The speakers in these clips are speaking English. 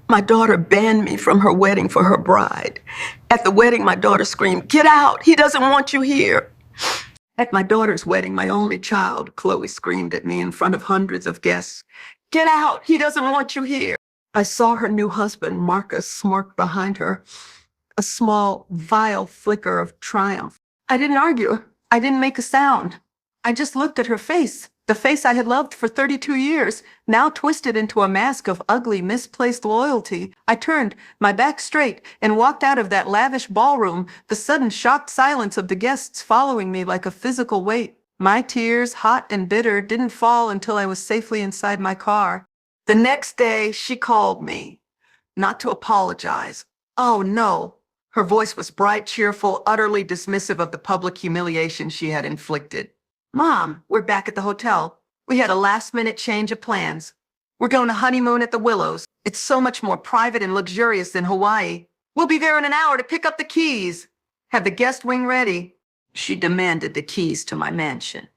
My daughter banned me from her wedding for her bride. At the wedding, my daughter screamed, "Get out! He doesn't want you here." At my daughter's wedding, my only child, Chloe, screamed at me in front of hundreds of guests, "Get out! He doesn't want you here." I saw her new husband, Marcus, smirk behind her, a small, vile flicker of triumph. I didn't argue. I didn't make a sound. I just looked at her face, the face I had loved for 32 years, now twisted into a mask of ugly, misplaced loyalty. I turned, my back straight, and walked out of that lavish ballroom, the sudden shocked silence of the guests following me like a physical weight. My tears, hot and bitter, didn't fall until I was safely inside my car. The next day, she called me, not to apologize. Oh, no. Her voice was bright, cheerful, utterly dismissive of the public humiliation she had inflicted. "Mom, we're back at the hotel. We had a last-minute change of plans. We're going to honeymoon at the Willows. It's so much more private and luxurious than Hawaii. We'll be there in an hour to pick up the keys. Have the guest wing ready." She demanded the keys to my mansion,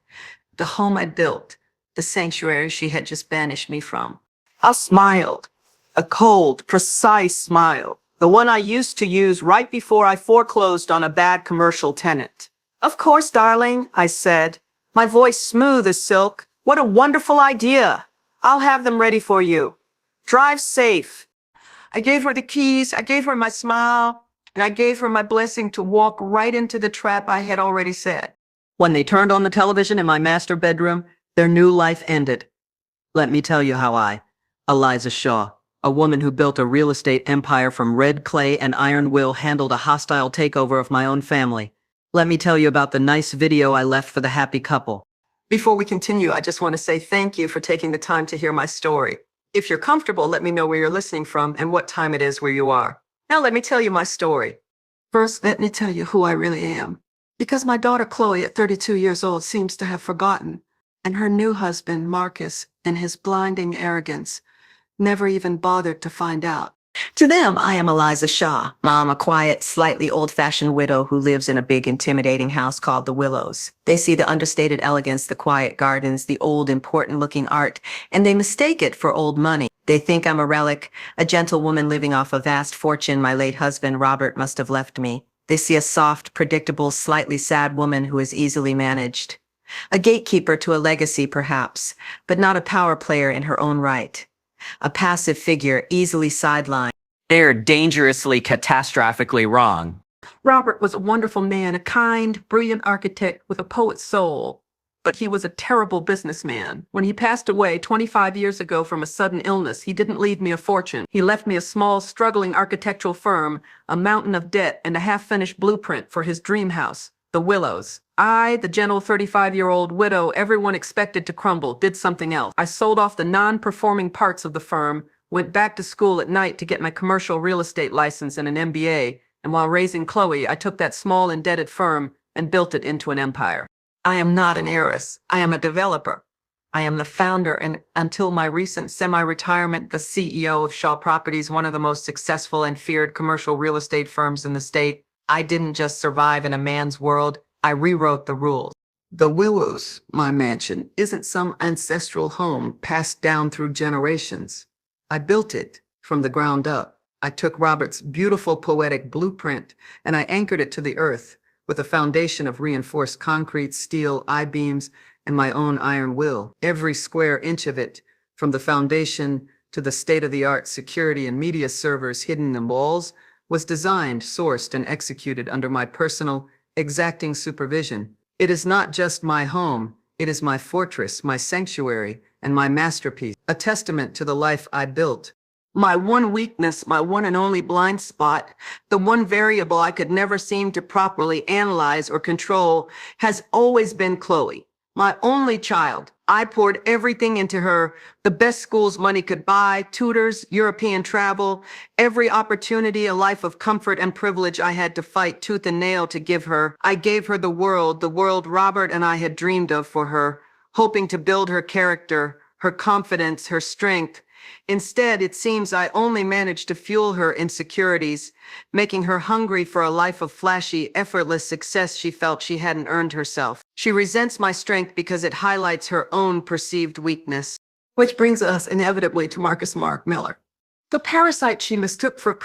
the home I built, the sanctuary she had just banished me from. I smiled, a cold, precise smile, the one I used to use right before I foreclosed on a bad commercial tenant. "Of course, darling," I said, my voice smooth as silk. "What a wonderful idea. I'll have them ready for you. Drive safe." I gave her the keys, I gave her my smile, and I gave her my blessing to walk right into the trap I had already set. When they turned on the television in my master bedroom, their new life ended. Let me tell you how Eliza Shaw, a woman who built a real estate empire from red clay and iron will, handled a hostile takeover of my own family. Let me tell you about the nice video I left for the happy couple. Before we continue, I just want to say thank you for taking the time to hear my story. If you're comfortable, let me know where you're listening from and what time it is where you are. Now let me tell you my story. First, let me tell you who I really am. Because my daughter Chloe, at 32 years old, seems to have forgotten, and her new husband, Marcus, in his blinding arrogance, never even bothered to find out. To them, I am Eliza Shaw, mom, a quiet, slightly old-fashioned widow who lives in a big, intimidating house called the Willows. They see the understated elegance, the quiet gardens, the old, important-looking art, and they mistake it for old money. They think I'm a relic, a gentle woman living off a vast fortune my late husband, Robert, must have left me. They see a soft, predictable, slightly sad woman who is easily managed. A gatekeeper to a legacy, perhaps, but not a power player in her own right. A passive figure, easily sidelined. They're dangerously, catastrophically wrong. Robert was a wonderful man, a kind, brilliant architect with a poet's soul. But he was a terrible businessman. When he passed away 25 years ago from a sudden illness, he didn't leave me a fortune. He left me a small, struggling architectural firm, a mountain of debt, and a half-finished blueprint for his dream house, the Willows. I, the gentle 35-year-old widow everyone expected to crumble, did something else. I sold off the non-performing parts of the firm, went back to school at night to get my commercial real estate license and an MBA, and while raising Chloe, I took that small, indebted firm and built it into an empire. I am not an heiress. I am a developer. I am the founder and, until my recent semi-retirement, the CEO of Shaw Properties, one of the most successful and feared commercial real estate firms in the state. I didn't just survive in a man's world. I rewrote the rules. The Willows, my mansion, isn't some ancestral home passed down through generations. I built it from the ground up. I took Robert's beautiful poetic blueprint and I anchored it to the earth with a foundation of reinforced concrete, steel, I-beams, and my own iron will. Every square inch of it, from the foundation to the state-of-the-art security and media servers hidden in walls, was designed, sourced, and executed under my personal, exacting supervision. It is not just my home, it is my fortress, my sanctuary, and my masterpiece, a testament to the life I built. My one weakness, my one and only blind spot, the one variable I could never seem to properly analyze or control, has always been Chloe, my only child. I poured everything into her, the best schools money could buy, tutors, European travel, every opportunity, a life of comfort and privilege I had to fight tooth and nail to give her. I gave her the world Robert and I had dreamed of for her, hoping to build her character, her confidence, her strength. Instead, it seems I only managed to fuel her insecurities, making her hungry for a life of flashy, effortless success she felt she hadn't earned herself. She resents my strength because it highlights her own perceived weakness. Which brings us inevitably to Marcus Mark Miller. The parasite she mistook for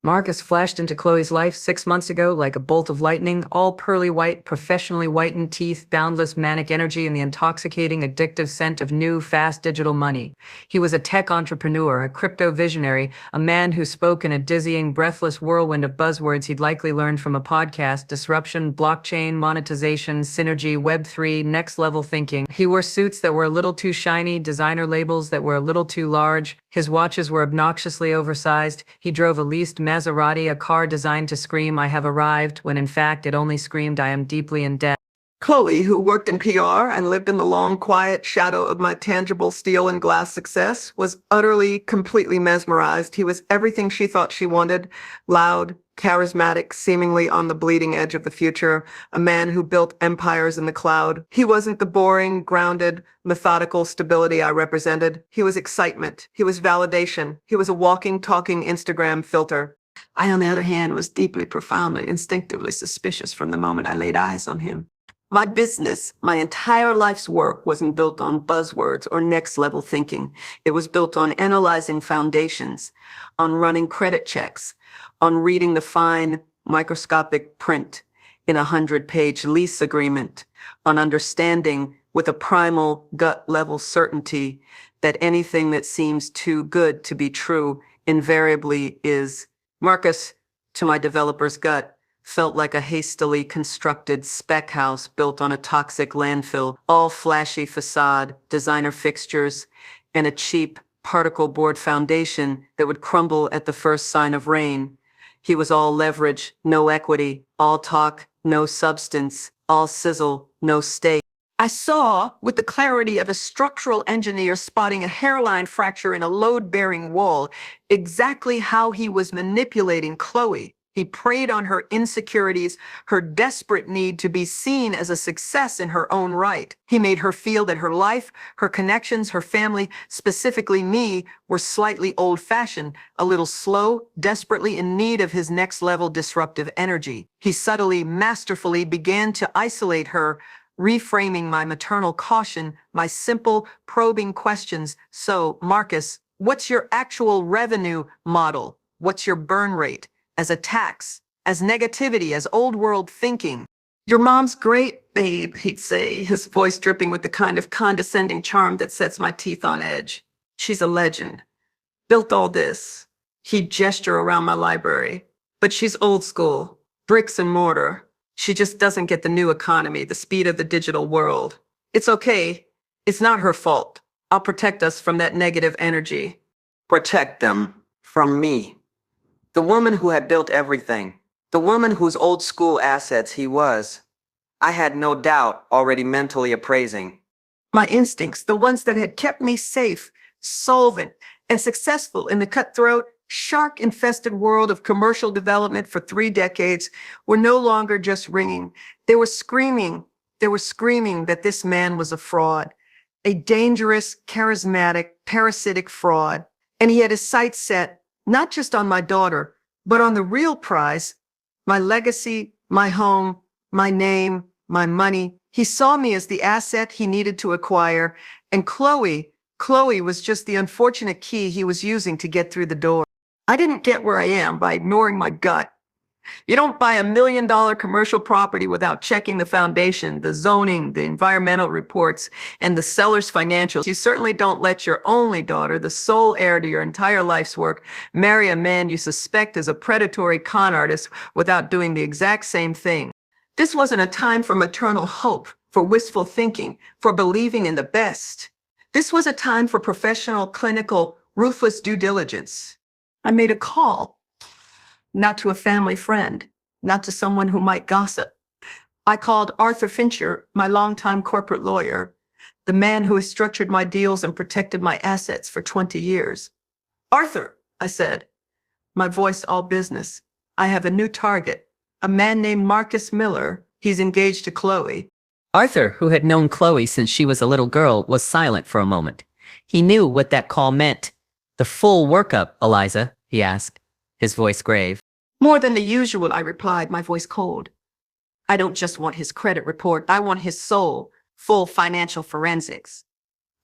Marcus flashed into Chloe's life 6 months ago like a bolt of lightning, all pearly white, professionally whitened teeth, boundless manic energy, and the intoxicating, addictive scent of new, fast digital money. He was a tech entrepreneur, a crypto visionary, a man who spoke in a dizzying, breathless whirlwind of buzzwords he'd likely learned from a podcast: disruption, blockchain, monetization, synergy, Web3, next level thinking. He wore suits that were a little too shiny, designer labels that were a little too large. His watches were obnoxiously oversized. He drove a leased Maserati, a car designed to scream, "I have arrived," when in fact it only screamed, "I am deeply in debt." Chloe, who worked in PR and lived in the long, quiet shadow of my tangible steel and glass success, was utterly, completely mesmerized. He was everything she thought she wanted: loud, charismatic, seemingly on the bleeding edge of the future, a man who built empires in the cloud. He wasn't the boring, grounded, methodical stability I represented. He was excitement. He was validation. He was a walking, talking Instagram filter. I, on the other hand, was deeply, profoundly, instinctively suspicious from the moment I laid eyes on him. My business, my entire life's work, wasn't built on buzzwords or next level thinking. It was built on analyzing foundations, on running credit checks, on reading the fine microscopic print in a 100-page lease agreement, on understanding with a primal gut level certainty that anything that seems too good to be true invariably is. Marcus, to my developer's gut, felt like a hastily constructed spec house built on a toxic landfill, all flashy facade, designer fixtures, and a cheap particle board foundation that would crumble at the first sign of rain. He was all leverage, no equity, all talk, no substance, all sizzle, no stake. I saw, with the clarity of a structural engineer spotting a hairline fracture in a load-bearing wall, exactly how he was manipulating Chloe. He preyed on her insecurities, her desperate need to be seen as a success in her own right. He made her feel that her life, her connections, her family, specifically me, were slightly old-fashioned, a little slow, desperately in need of his next-level disruptive energy. He subtly, masterfully began to isolate her, reframing my maternal caution, my simple, probing questions. So, Marcus, what's your actual revenue model? What's your burn rate? As a tax, as negativity, as old world thinking? Your mom's great, babe, he'd say, his voice dripping with the kind of condescending charm that sets my teeth on edge. She's a legend. Built all this. He'd gesture around my library. But she's old school, bricks and mortar. She just doesn't get the new economy, the speed of the digital world. It's okay. It's not her fault. I'll protect us from that negative energy. Protect them from me. The woman who had built everything. The woman whose old school assets he was. I had no doubt already mentally appraising. My instincts, the ones that had kept me safe, solvent, and successful in the cutthroat, shark-infested world of commercial development for 3 decades, were no longer just ringing. They were screaming. They were screaming that this man was a fraud, a dangerous, charismatic, parasitic fraud. And he had his sights set not just on my daughter, but on the real prize, my legacy, my home, my name, my money. He saw me as the asset he needed to acquire, and Chloe was just the unfortunate key he was using to get through the door. I didn't get where I am by ignoring my gut. You don't buy $1 million commercial property without checking the foundation, the zoning, the environmental reports, and the seller's financials. You certainly don't let your only daughter, the sole heir to your entire life's work, marry a man you suspect is a predatory con artist without doing the exact same thing. This wasn't a time for maternal hope, for wistful thinking, for believing in the best. This was a time for professional, clinical, ruthless due diligence. I made a call. Not to a family friend, not to someone who might gossip. I called Arthur Fincher, my longtime corporate lawyer, the man who has structured my deals and protected my assets for 20 years. Arthur, I said, my voice all business. I have a new target, a man named Marcus Miller. He's engaged to Chloe. Arthur, who had known Chloe since she was a little girl, was silent for a moment. He knew what that call meant. The full workup, Eliza, he asked, his voice grave. More than the usual, I replied, my voice cold. I don't just want his credit report. I want his soul, full financial forensics.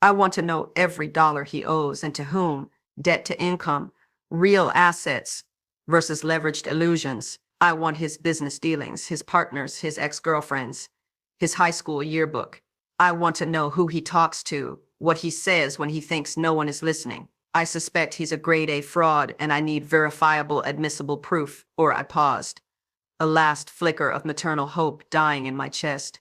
I want to know every dollar he owes and to whom, debt to income, Real assets versus leveraged illusions. I want his business dealings, his partners, his ex-girlfriends, his high school yearbook. I want to know who he talks to, what he says when he thinks no one is listening. I suspect he's a grade A fraud and I need verifiable, admissible proof, or I paused. A last flicker of maternal hope dying in my chest.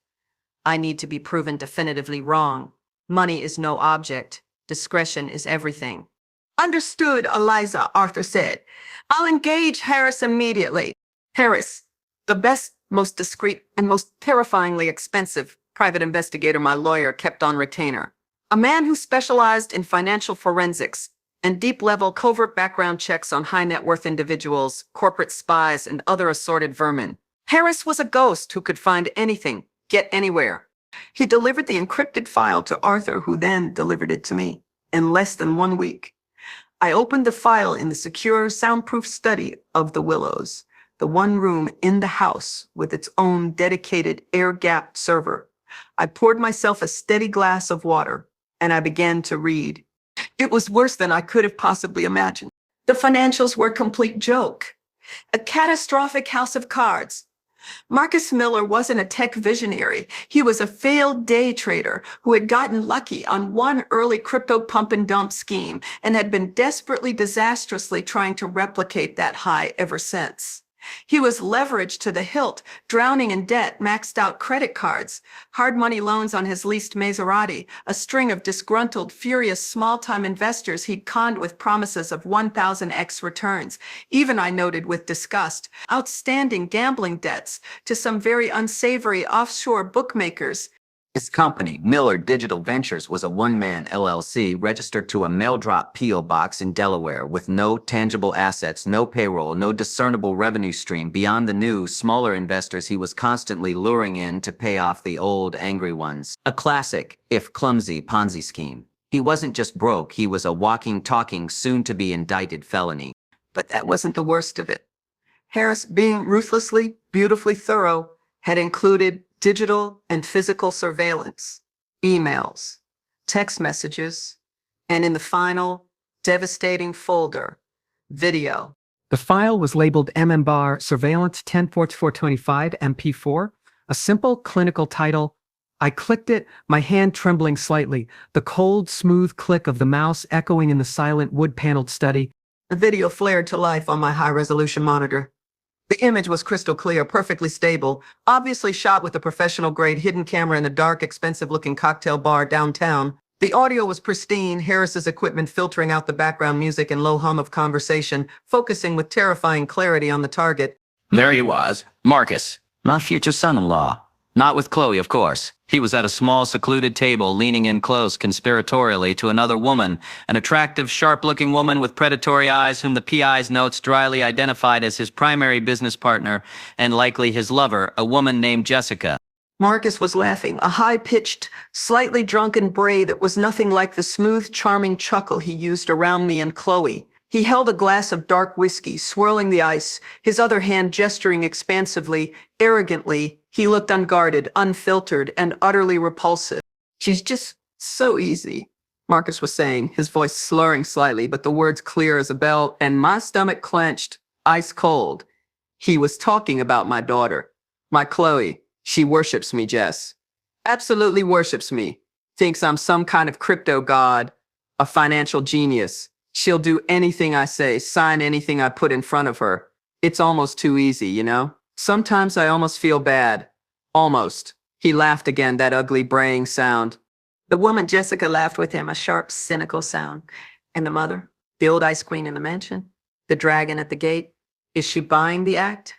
I need to be proven definitively wrong. Money is no object. Discretion is everything. Understood, Eliza, Arthur said. I'll engage Harris immediately. Harris, the best, most discreet, and most terrifyingly expensive private investigator my lawyer kept on retainer. A man who specialized in financial forensics and deep-level covert background checks on high-net-worth individuals, corporate spies, and other assorted vermin. Harris was a ghost who could find anything, get anywhere. He delivered the encrypted file to Arthur, who then delivered it to me in less than 1 week. I opened the file in the secure, soundproof study of the Willows, the one room in the house with its own dedicated air-gapped server. I poured myself a steady glass of water, and I began to read. It was worse than I could have possibly imagined. The financials were a complete joke, a catastrophic house of cards. Marcus Miller wasn't a tech visionary. He was a failed day trader who had gotten lucky on one early crypto pump and dump scheme and had been desperately, disastrously trying to replicate that high ever since. He was leveraged to the hilt, drowning in debt, maxed out credit cards, hard money loans on his leased Maserati, a string of disgruntled, furious small-time investors he'd conned with promises of 1,000x returns. Even, I noted with disgust, outstanding gambling debts to some very unsavory offshore bookmakers. His company, Miller Digital Ventures, was a one-man LLC registered to a mail-drop P.O. box in Delaware with no tangible assets, no payroll, no discernible revenue stream beyond the new, smaller investors he was constantly luring in to pay off the old, angry ones. A classic, if clumsy, Ponzi scheme. He wasn't just broke, he was a walking, talking, soon-to-be indicted felony. But that wasn't the worst of it. Harris, being ruthlessly, beautifully thorough, had included digital and physical surveillance, emails, text messages, and in the final, devastating folder, video. The file was labeled MMBAR Surveillance 104425 MP4, a simple clinical title. I clicked it, my hand trembling slightly, the cold, smooth click of the mouse echoing in the silent wood-paneled study. The video flared to life on my high-resolution monitor. The image was crystal clear, perfectly stable, obviously shot with a professional-grade hidden camera in a dark, expensive-looking cocktail bar downtown. The audio was pristine, Harris's equipment filtering out the background music and low hum of conversation, focusing with terrifying clarity on the target. There he was, Marcus, my future son-in-law. Not with Chloe, of course. He was at a small, secluded table, leaning in close conspiratorially to another woman, an attractive, sharp-looking woman with predatory eyes whom the PI's notes dryly identified as his primary business partner and likely his lover, a woman named Jessica. Marcus was laughing, a high-pitched, slightly drunken bray that was nothing like the smooth, charming chuckle he used around me and Chloe. He held a glass of dark whiskey, swirling the ice, his other hand gesturing expansively, arrogantly. He looked unguarded, unfiltered, and utterly repulsive. She's just so easy, Marcus was saying, his voice slurring slightly, but the words clear as a bell, and my stomach clenched, ice cold. He was talking about my daughter, my Chloe. She worships me, Jess. Absolutely worships me. Thinks I'm some kind of crypto god, a financial genius. She'll do anything I say, sign anything I put in front of her. It's almost too easy, you know? Sometimes I almost feel bad. Almost. He laughed again, that ugly braying sound. The woman Jessica laughed with him, a sharp, cynical sound. And the mother? The old ice queen in the mansion? The dragon at the gate? Is she buying the act?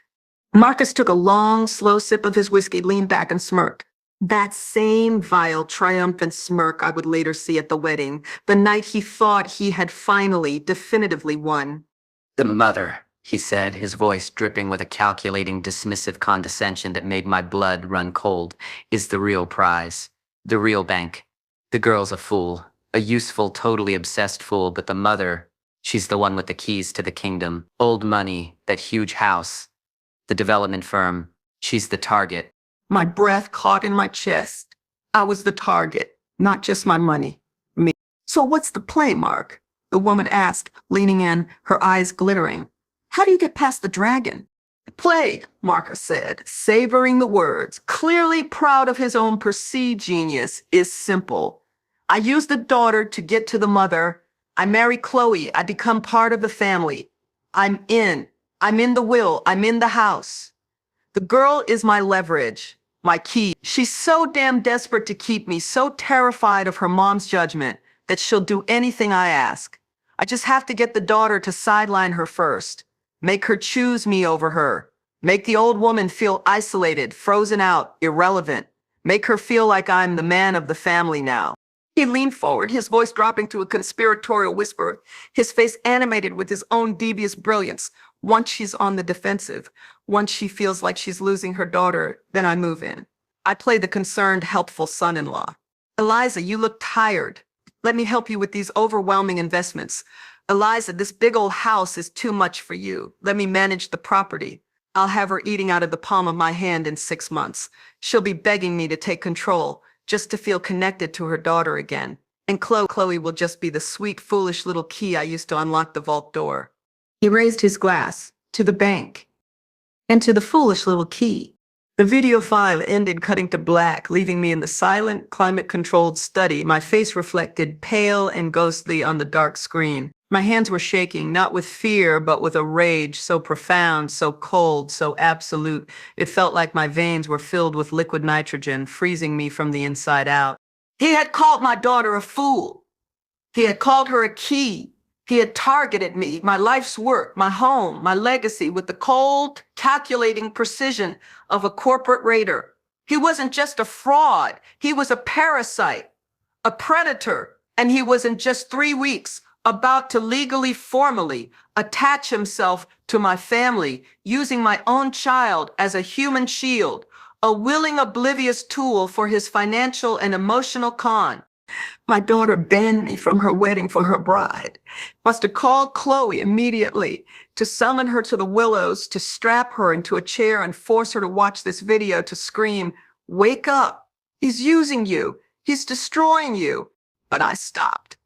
Marcus took a long, slow sip of his whiskey, leaned back and smirked. That same vile, triumphant smirk I would later see at the wedding, the night he thought he had finally, definitively won. The mother, he said, his voice dripping with a calculating, dismissive condescension that made my blood run cold, is the real prize, the real bank. The girl's a fool, a useful, totally obsessed fool, but the mother, she's the one with the keys to the kingdom. Old money, that huge house, the development firm, she's the target. My breath caught in my chest. I was the target, not just my money. Me. So what's the play, Mark? the woman asked, leaning in, her eyes glittering. How do you get past the dragon? Play, Marcus said, savoring the words, clearly proud of his own perceived genius, is simple. I use the daughter to get to the mother. I marry Chloe. I become part of the family. I'm in. I'm in the will. I'm in the house. The girl is my leverage, my key. She's so damn desperate to keep me, so terrified of her mom's judgment that she'll do anything I ask. I just have to get the daughter to sideline her first, make her choose me over her, make the old woman feel isolated, frozen out, irrelevant, make her feel like I'm the man of the family now. He leaned forward, his voice dropping to a conspiratorial whisper, his face animated with his own devious brilliance. Once she's on the defensive, once she feels like she's losing her daughter, then I move in. I play the concerned, helpful son-in-law. Eliza, you look tired. Let me help you with these overwhelming investments. Eliza, this big old house is too much for you. Let me manage the property. I'll have her eating out of the palm of my hand in 6 months. She'll be begging me to take control, just to feel connected to her daughter again. And Chloe will just be the sweet, foolish little key I used to unlock the vault door. He raised his glass to the bank and to the foolish little key. The video file ended, cutting to black, leaving me in the silent, climate-controlled study, my face reflected pale and ghostly on the dark screen. My hands were shaking, not with fear, but with a rage so profound, so cold, so absolute. It felt like my veins were filled with liquid nitrogen, freezing me from the inside out. He had called my daughter a fool. He had called her a key. He had targeted me, my life's work, my home, my legacy, with the cold, calculating precision of a corporate raider. He wasn't just a fraud. He was a parasite, a predator. And he was in just 3 weeks about to legally, formally attach himself to my family, using my own child as a human shield, a willing, oblivious tool for his financial and emotional con. My daughter banned me from her wedding for her bride, was to call Chloe immediately, to summon her to the Willows, to strap her into a chair and force her to watch this video, to scream, "Wake up! He's using you! He's destroying you!" But I stopped.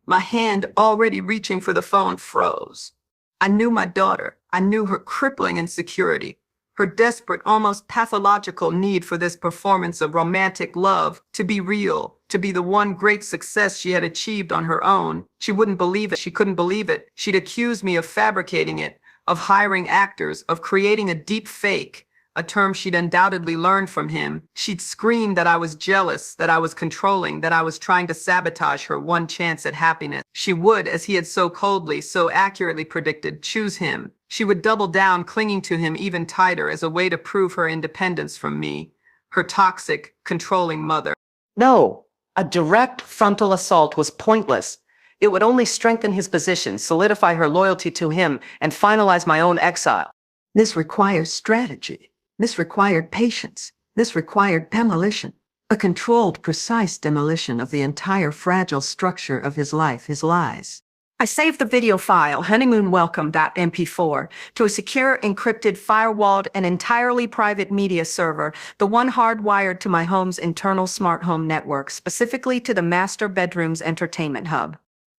My hand, already reaching for the phone, froze. I knew my daughter. I knew her crippling insecurity, her desperate, almost pathological need for this performance of romantic love to be real, to be the one great success she had achieved on her own. She wouldn't believe it. She couldn't believe it. She'd accuse me of fabricating it, of hiring actors, of creating a deep fake, a term she'd undoubtedly learned from him. She'd scream that I was jealous, that I was controlling, that I was trying to sabotage her one chance at happiness. She would, as he had so coldly, so accurately predicted, choose him. She would double down, clinging to him even tighter as a way to prove her independence from me, her toxic, controlling mother. No, a direct frontal assault was pointless. It would only strengthen his position, solidify her loyalty to him, and finalize my own exile. This requires strategy. This required patience. This required demolition. A controlled, precise demolition of the entire fragile structure of his life, his lies. I saved the video file, honeymoonwelcome.mp4, to a secure, encrypted, firewalled, and entirely private media server, the one hardwired to my home's internal smart home network, specifically to the master bedroom's entertainment hub.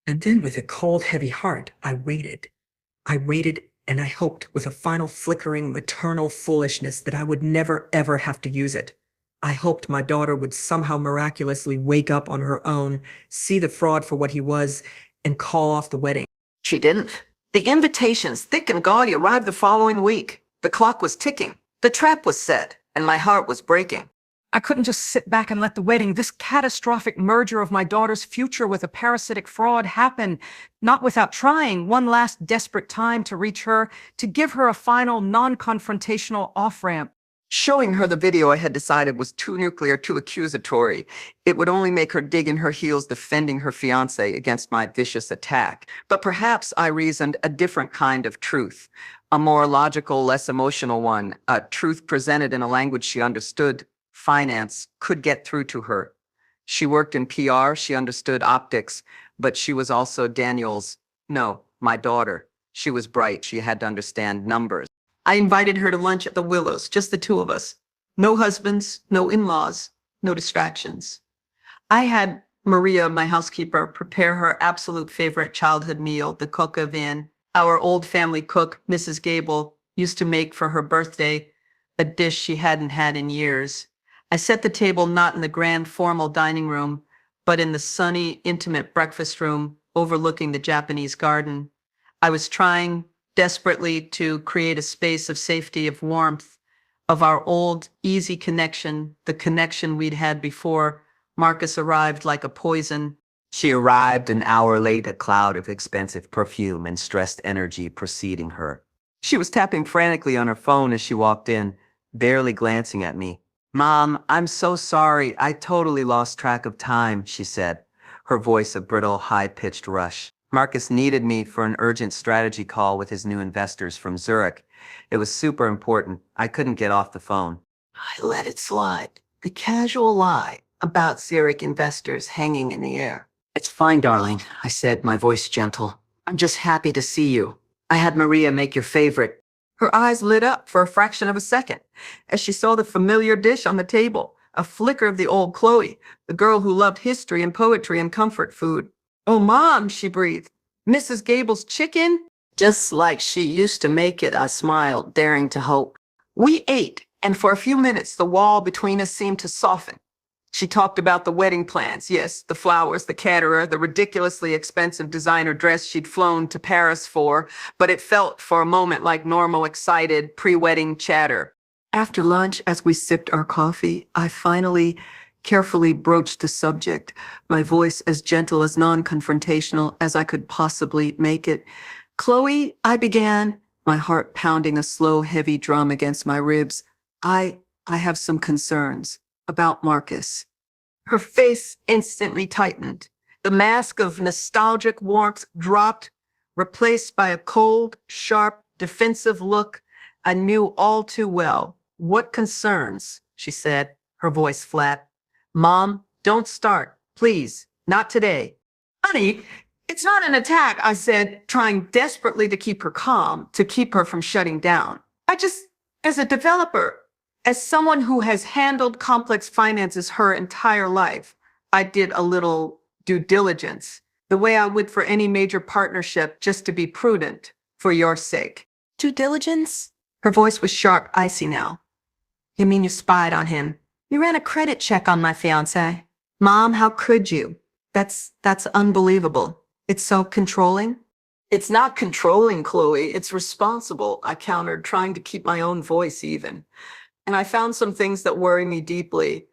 And then with a cold, heavy heart, I waited. I waited and I hoped with a final flickering maternal foolishness that I would never ever have to use it. I hoped my daughter would somehow miraculously wake up on her own, see the fraud for what he was, and call off the wedding. She didn't. The invitations, thick and gaudy, arrived the following week. The clock was ticking. The trap was set, and my heart was breaking. I couldn't just sit back and let the wedding, this catastrophic merger of my daughter's future with a parasitic fraud, happen, not without trying one last desperate time to reach her, to give her a final, non-confrontational off-ramp. Showing her the video I had decided was too nuclear, too accusatory. It would only make her dig in her heels defending her fiancé against my vicious attack. But perhaps, I reasoned, a different kind of truth. A more logical, less emotional one. A truth presented in a language she understood. Finance could get through to her. She worked in PR, she understood optics, but she was also my daughter. She was bright, she had to understand numbers. I invited her to lunch at the Willows, just the two of us. No husbands, no in-laws, no distractions. I had Maria, my housekeeper, prepare her absolute favorite childhood meal, the coq au vin. Our old family cook, Mrs. Gable, used to make for her birthday a dish she hadn't had in years. I set the table not in the grand formal dining room, but in the sunny, intimate breakfast room overlooking the Japanese garden. I was trying desperately to create a space of safety, of warmth, of our old, easy connection, the connection we'd had before Marcus arrived like a poison. She arrived an hour late, a cloud of expensive perfume and stressed energy preceding her. She was tapping frantically on her phone as she walked in, barely glancing at me. "Mom, I'm so sorry. I totally lost track of time," she said, her voice a brittle, high-pitched rush. Marcus needed me for an urgent strategy call with his new investors from Zurich. It was super important. I couldn't get off the phone. I let it slide. The casual lie about Zurich investors hanging in the air. "It's fine, darling," I said, my voice gentle. "I'm just happy to see you. I had Maria make your favorite." Her eyes lit up for a fraction of a second as she saw the familiar dish on the table, a flicker of the old Chloe, the girl who loved history and poetry and comfort food. "Oh, Mom," she breathed. "Mrs. Gable's chicken?" "Just like she used to make it," I smiled, daring to hope. We ate, and for a few minutes the wall between us seemed to soften. She talked about the wedding plans, yes, the flowers, the caterer, the ridiculously expensive designer dress she'd flown to Paris for, but it felt for a moment like normal, excited, pre-wedding chatter. After lunch, as we sipped our coffee, I finally carefully broached the subject, my voice as gentle, as non-confrontational as I could possibly make it. "Chloe," I began, my heart pounding a slow, heavy drum against my ribs. I have some concerns about Marcus." Her face instantly tightened. The mask of nostalgic warmth dropped, replaced by a cold, sharp, defensive look I knew all too well. "What concerns?" she said, her voice flat. "Mom, don't start. Please, not today." "Honey, it's not an attack," I said, trying desperately to keep her calm, to keep her from shutting down. As a developer, as someone who has handled complex finances her entire life, I did a little due diligence, the way I would for any major partnership, just to be prudent, for your sake. "Due diligence?" Her voice was sharp, icy now. "You mean you spied on him? You ran a credit check on my fiancé?" "Mom, how could you? That's unbelievable. It's so controlling." "It's not controlling, Chloe. It's responsible," I countered, trying to keep my own voice even. "And I found some things that worry me deeply.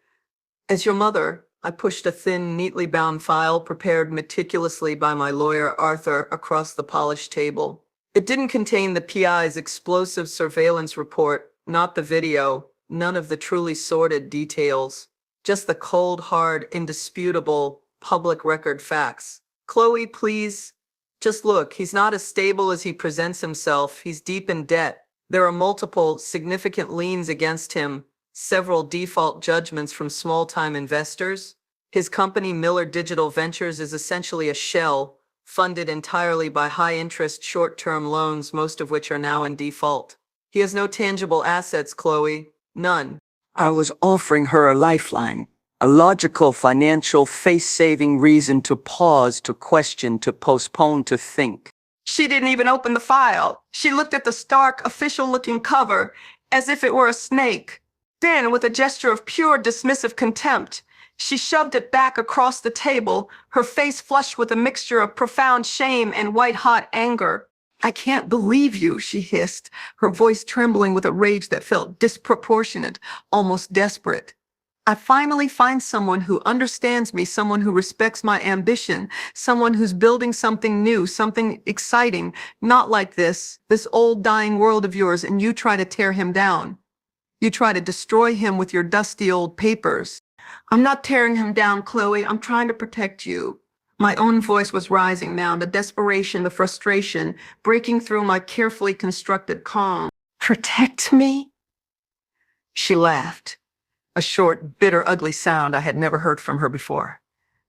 As your mother," I pushed a thin, neatly bound file prepared meticulously by my lawyer, Arthur, across the polished table. It didn't contain the PI's explosive surveillance report, not the video, none of the truly sordid details, just the cold, hard, indisputable, public record facts. "Chloe, please, just look. He's not as stable as he presents himself. He's deep in debt. There are multiple significant liens against him, several default judgments from small-time investors. His company, Miller Digital Ventures, is essentially a shell, funded entirely by high-interest short-term loans, most of which are now in default. He has no tangible assets, Chloe. None." I was offering her a lifeline, a logical, financial, face-saving reason to pause, to question, to postpone, to think. She didn't even open the file. She looked at the stark, official-looking cover as if it were a snake. Then, with a gesture of pure dismissive contempt, she shoved it back across the table, her face flushed with a mixture of profound shame and white-hot anger. "I can't believe you," she hissed, her voice trembling with a rage that felt disproportionate, almost desperate. "I finally find someone who understands me, someone who respects my ambition, someone who's building something new, something exciting, not like this old dying world of yours, and you try to tear him down. You try to destroy him with your dusty old papers." "I'm not tearing him down, Chloe. I'm trying to protect you." My own voice was rising now, the desperation, the frustration, breaking through my carefully constructed calm. "Protect me?" She laughed. A short, bitter, ugly sound I had never heard from her before.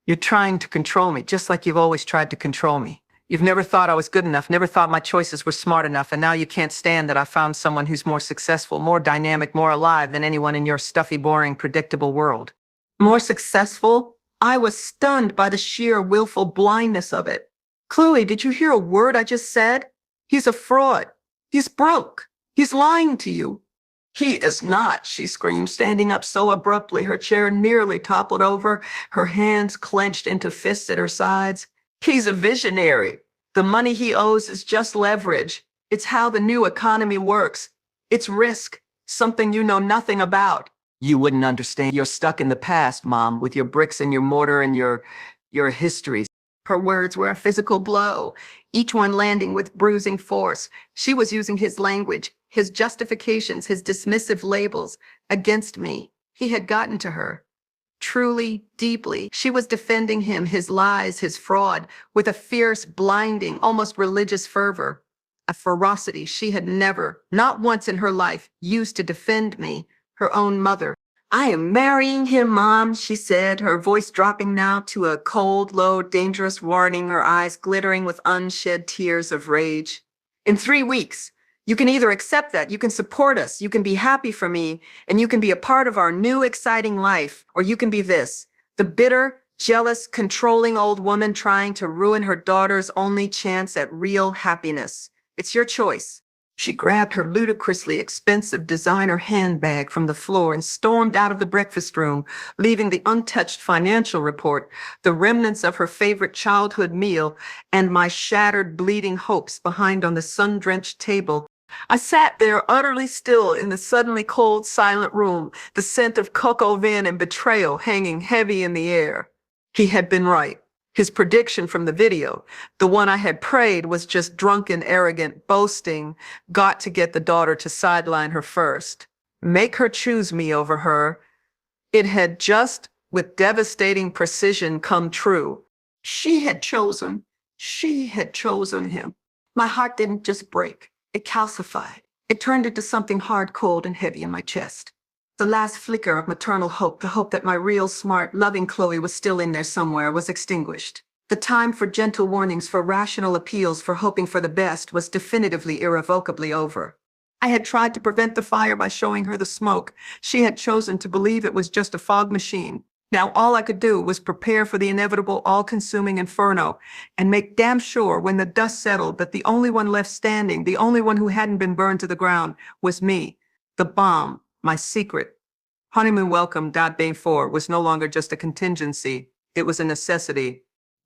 "You're trying to control me, just like you've always tried to control me. You've never thought I was good enough, never thought my choices were smart enough, and now you can't stand that I found someone who's more successful, more dynamic, more alive than anyone in your stuffy, boring, predictable world." "More successful?" I was stunned by the sheer willful blindness of it. Chloe, did you hear a word I just said? He's a fraud. He's broke. He's lying to you. He is not, she screamed, standing up so abruptly her chair nearly toppled over, her hands clenched into fists at her sides. He's a visionary. The money he owes is just leverage. It's how the new economy works. It's risk, something you know nothing about. You wouldn't understand. You're stuck in the past, Mom, with your bricks and your mortar and your histories. Her words were a physical blow, each one landing with bruising force. She was using his language, his justifications, his dismissive labels against me. He had gotten to her. Truly, deeply. She was defending him, his lies, his fraud, with a fierce, blinding, almost religious fervor. A ferocity she had never, not once in her life, used to defend me, her own mother. I am marrying him, Mom, she said, her voice dropping now to a cold, low, dangerous warning, her eyes glittering with unshed tears of rage. In 3 weeks, you can either accept that, you can support us, you can be happy for me, and you can be a part of our new, exciting life, or you can be this, the bitter, jealous, controlling old woman trying to ruin her daughter's only chance at real happiness. It's your choice. She grabbed her ludicrously expensive designer handbag from the floor and stormed out of the breakfast room, leaving the untouched financial report, the remnants of her favorite childhood meal, and my shattered, bleeding hopes behind on the sun-drenched table. I sat there utterly still in the suddenly cold, silent room, the scent of cocoa vin and betrayal hanging heavy in the air. He had been right. His prediction from the video, the one I had prayed was just drunken, arrogant boasting, got to get the daughter to sideline her first, make her choose me over her. It had just, with devastating precision, come true. She had chosen him. My heart didn't just break, it calcified. It turned into something hard, cold, and heavy in my chest. The last flicker of maternal hope, the hope that my real, smart, loving Chloe was still in there somewhere, was extinguished. The time for gentle warnings, for rational appeals, for hoping for the best was definitively, irrevocably over. I had tried to prevent the fire by showing her the smoke. She had chosen to believe it was just a fog machine. Now all I could do was prepare for the inevitable, all-consuming inferno and make damn sure when the dust settled that the only one left standing, the only one who hadn't been burned to the ground, was me, the bomb. My secret. Honeymoon welcome Bay 4 was no longer just a contingency, it was a necessity.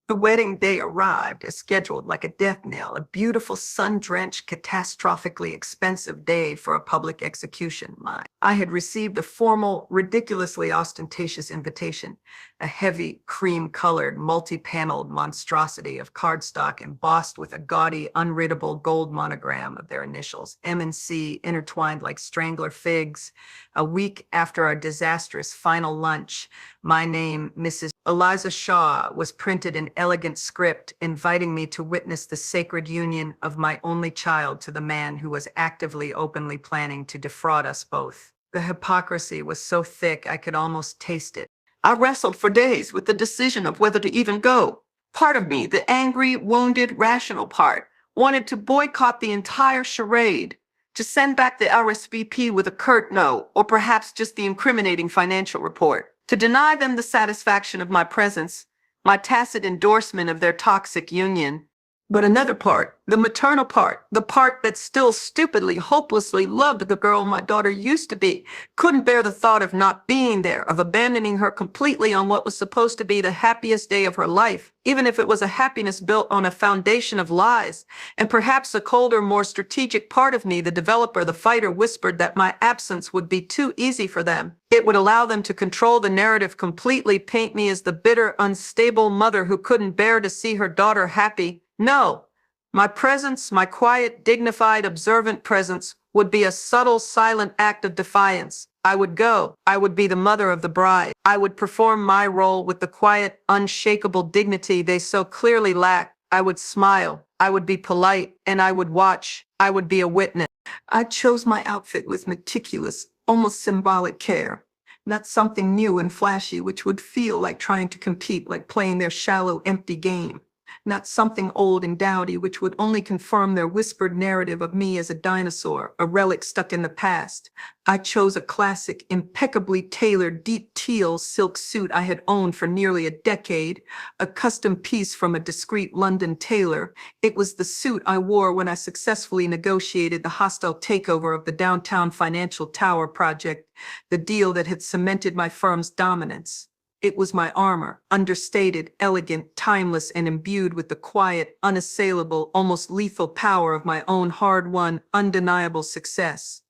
The wedding day arrived as scheduled, like a death knell, a beautiful, sun-drenched, catastrophically expensive day for a public execution. I had received a formal, ridiculously ostentatious invitation, a heavy, cream-colored, multi-paneled monstrosity of cardstock embossed with a gaudy, unreadable gold monogram of their initials, M&C, intertwined like strangler figs. A week after our disastrous final lunch, my name, Mrs. Eliza Shaw, was printed in elegant script, inviting me to witness the sacred union of my only child to the man who was actively, openly planning to defraud us both. The hypocrisy was so thick I could almost taste it. I wrestled for days with the decision of whether to even go. Part of me, the angry, wounded, rational part, wanted to boycott the entire charade, to send back the RSVP with a curt no, or perhaps just the incriminating financial report, to deny them the satisfaction of my presence, my tacit endorsement of their toxic union. But another part, the maternal part, the part that still stupidly, hopelessly loved the girl my daughter used to be, couldn't bear the thought of not being there, of abandoning her completely on what was supposed to be the happiest day of her life, even if it was a happiness built on a foundation of lies. And perhaps a colder, more strategic part of me, the developer, the fighter, whispered that my absence would be too easy for them. It would allow them to control the narrative completely, paint me as the bitter, unstable mother who couldn't bear to see her daughter happy. No, my presence, my quiet, dignified, observant presence, would be a subtle, silent act of defiance. I would go. I would be the mother of the bride. I would perform my role with the quiet, unshakable dignity they so clearly lacked. I would smile. I would be polite, and I would watch. I would be a witness. I chose my outfit with meticulous, almost symbolic care. Not something new and flashy, which would feel like trying to compete, like playing their shallow, empty game. not something old and dowdy which would only confirm their whispered narrative of me as a dinosaur, a relic stuck in the past. I chose a classic, impeccably tailored deep teal silk suit I had owned for nearly a decade, a custom piece from a discreet London tailor. It was the suit I wore when I successfully negotiated the hostile takeover of the downtown financial tower project, the deal that had cemented my firm's dominance. It was my armor, understated, elegant, timeless, and imbued with the quiet, unassailable, almost lethal power of my own hard-won, undeniable success.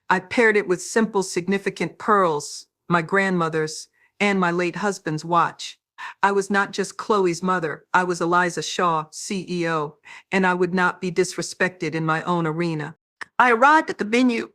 I paired it with simple, significant pearls, my grandmother's, and my late husband's watch. I was not just Chloe's mother, I was Eliza Shaw, CEO, and I would not be disrespected in my own arena. I arrived at the venue,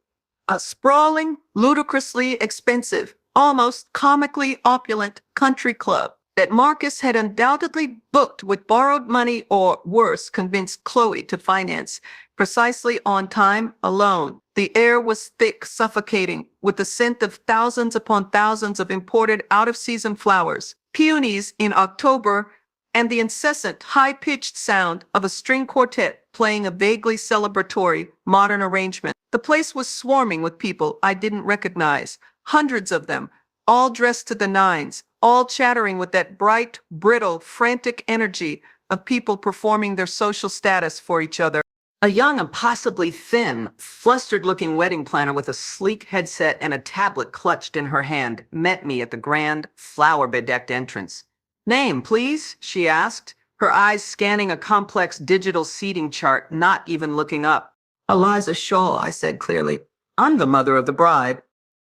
a sprawling, ludicrously expensive, almost comically opulent country club that Marcus had undoubtedly booked with borrowed money or, worse, convinced Chloe to finance, precisely on time alone. The air was thick, suffocating, with the scent of thousands upon thousands of imported out-of-season flowers, peonies in October, and the incessant, high-pitched sound of a string quartet playing a vaguely celebratory, modern arrangement. The place was swarming with people I didn't recognize, hundreds of them, all dressed to the nines, all chattering with that bright, brittle, frantic energy of people performing their social status for each other. A young and possibly thin, flustered-looking wedding planner with a sleek headset and a tablet clutched in her hand met me at the grand, flower-bedecked entrance. "Name, please?" she asked, her eyes scanning a complex digital seating chart, not even looking up. "Eliza Shaw," I said clearly. "I'm the mother of the bride."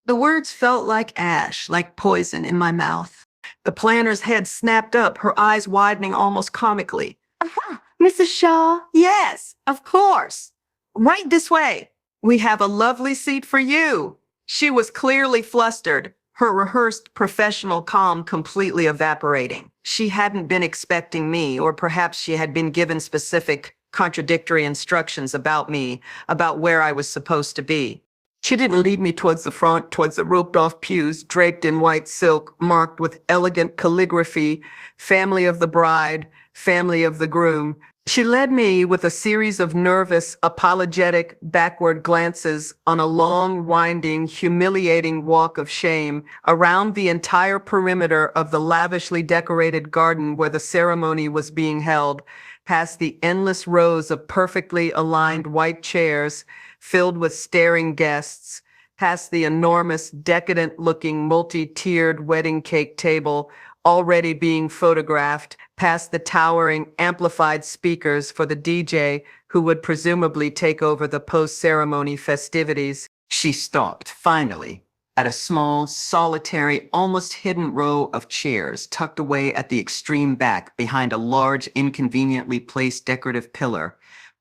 The words felt like ash, like poison in my mouth. The planner's head snapped up, her eyes widening almost comically. "Mrs. Shaw? Yes, of course. Right this way. We have a lovely seat for you." She was clearly flustered, her rehearsed professional calm completely evaporating. She hadn't been expecting me, or perhaps she had been given specific, contradictory instructions about me, about where I was supposed to be. She didn't lead me towards the front, towards the roped-off pews draped in white silk, marked with elegant calligraphy, family of the bride, family of the groom. She led me with a series of nervous, apologetic, backward glances on a long, winding, humiliating walk of shame around the entire perimeter of the lavishly decorated garden where the ceremony was being held, past the endless rows of perfectly aligned white chairs filled with staring guests, past the enormous, decadent-looking, multi-tiered wedding cake table already being photographed, past the towering, amplified speakers for the DJ who would presumably take over the post-ceremony festivities. She stopped, finally, at a small, solitary, almost hidden row of chairs tucked away at the extreme back behind a large, inconveniently placed decorative pillar,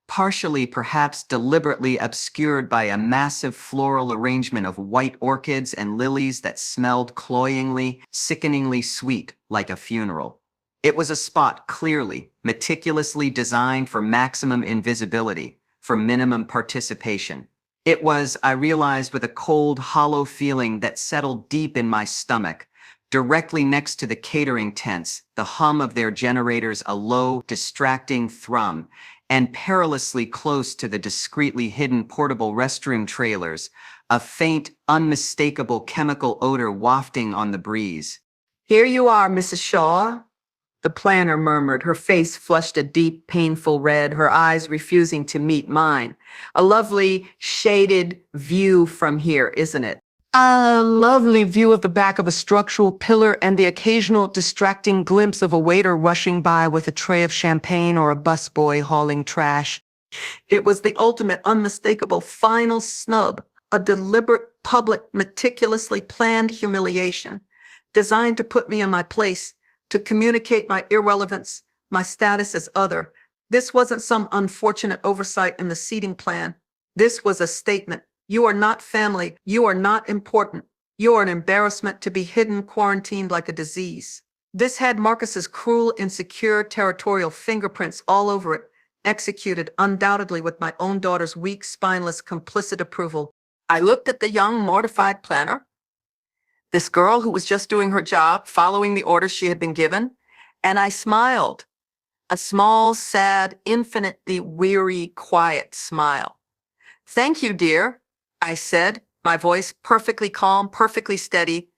partially, perhaps deliberately obscured by a massive floral arrangement of white orchids and lilies that smelled cloyingly, sickeningly sweet, like a funeral. It was a spot clearly, meticulously designed for maximum invisibility, for minimum participation. It was, I realized with a cold, hollow feeling that settled deep in my stomach, directly next to the catering tents, the hum of their generators a low, distracting thrum, and perilously close to the discreetly hidden portable restroom trailers, a faint, unmistakable chemical odor wafting on the breeze. "Here you are, Mrs. Shaw," the planner murmured, her face flushed a deep, painful red, her eyes refusing to meet mine. "A lovely, shaded view from here, isn't it? A lovely view of the back of a structural pillar and the occasional distracting glimpse of a waiter rushing by with a tray of champagne or a busboy hauling trash. It was the ultimate, unmistakable, final snub, a deliberate, public, meticulously planned humiliation, designed to put me in my place, to communicate my irrelevance, my status as other. This wasn't some unfortunate oversight in the seating plan. This was a statement. You are not family. You are not important. You are an embarrassment to be hidden, quarantined like a disease. This had Marcus's cruel, insecure, territorial fingerprints all over it, executed undoubtedly with my own daughter's weak, spineless, complicit approval. I looked at the young, mortified planner, this girl who was just doing her job, following the orders she had been given, and I smiled. a small, sad, infinitely weary, quiet smile. "Thank you, dear," I said, my voice perfectly calm, perfectly steady.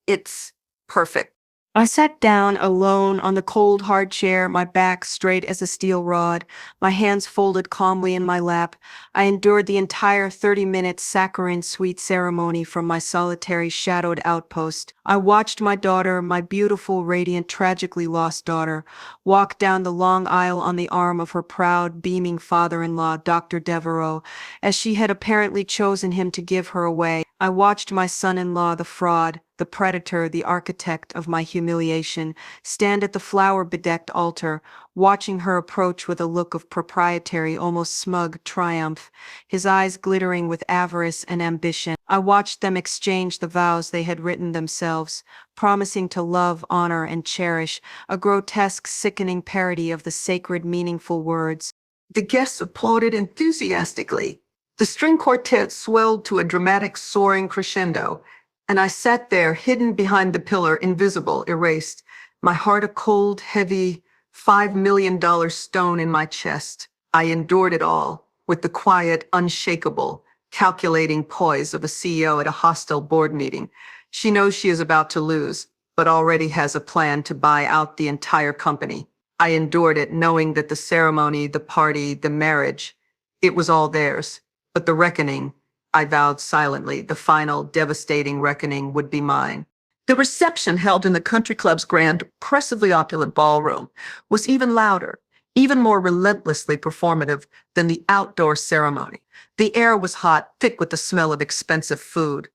"It's perfect." I sat down alone on the cold, hard chair, my back straight as a steel rod, my hands folded calmly in my lap. I endured the entire 30-minute saccharine sweet ceremony from my solitary shadowed outpost. I watched my daughter, my beautiful, radiant, tragically lost daughter, walk down the long aisle on the arm of her proud, beaming father-in-law, Dr. Devereaux, as she had apparently chosen him to give her away. I watched my son-in-law, the fraud, the predator, the architect of my humiliation, stand at the flower-bedecked altar, watching her approach with a look of proprietary, almost smug triumph, his eyes glittering with avarice and ambition. I watched them exchange the vows they had written themselves, promising to love, honor, and cherish, a grotesque, sickening parody of the sacred, meaningful words. The guests applauded enthusiastically. The string quartet swelled to a dramatic, soaring crescendo, and I sat there, hidden behind the pillar, invisible, erased, my heart a cold, heavy, $5 million stone in my chest. I endured it all, with the quiet, unshakable, calculating poise of a CEO at a hostile board meeting. She knows she is about to lose, but already has a plan to buy out the entire company. I endured it, knowing that the ceremony, the party, the marriage, it was all theirs. But the reckoning, I vowed silently, the final devastating reckoning would be mine. The reception held in the country club's grand, oppressively opulent ballroom was even louder, even more relentlessly performative than the outdoor ceremony. The air was hot, thick with the smell of expensive food.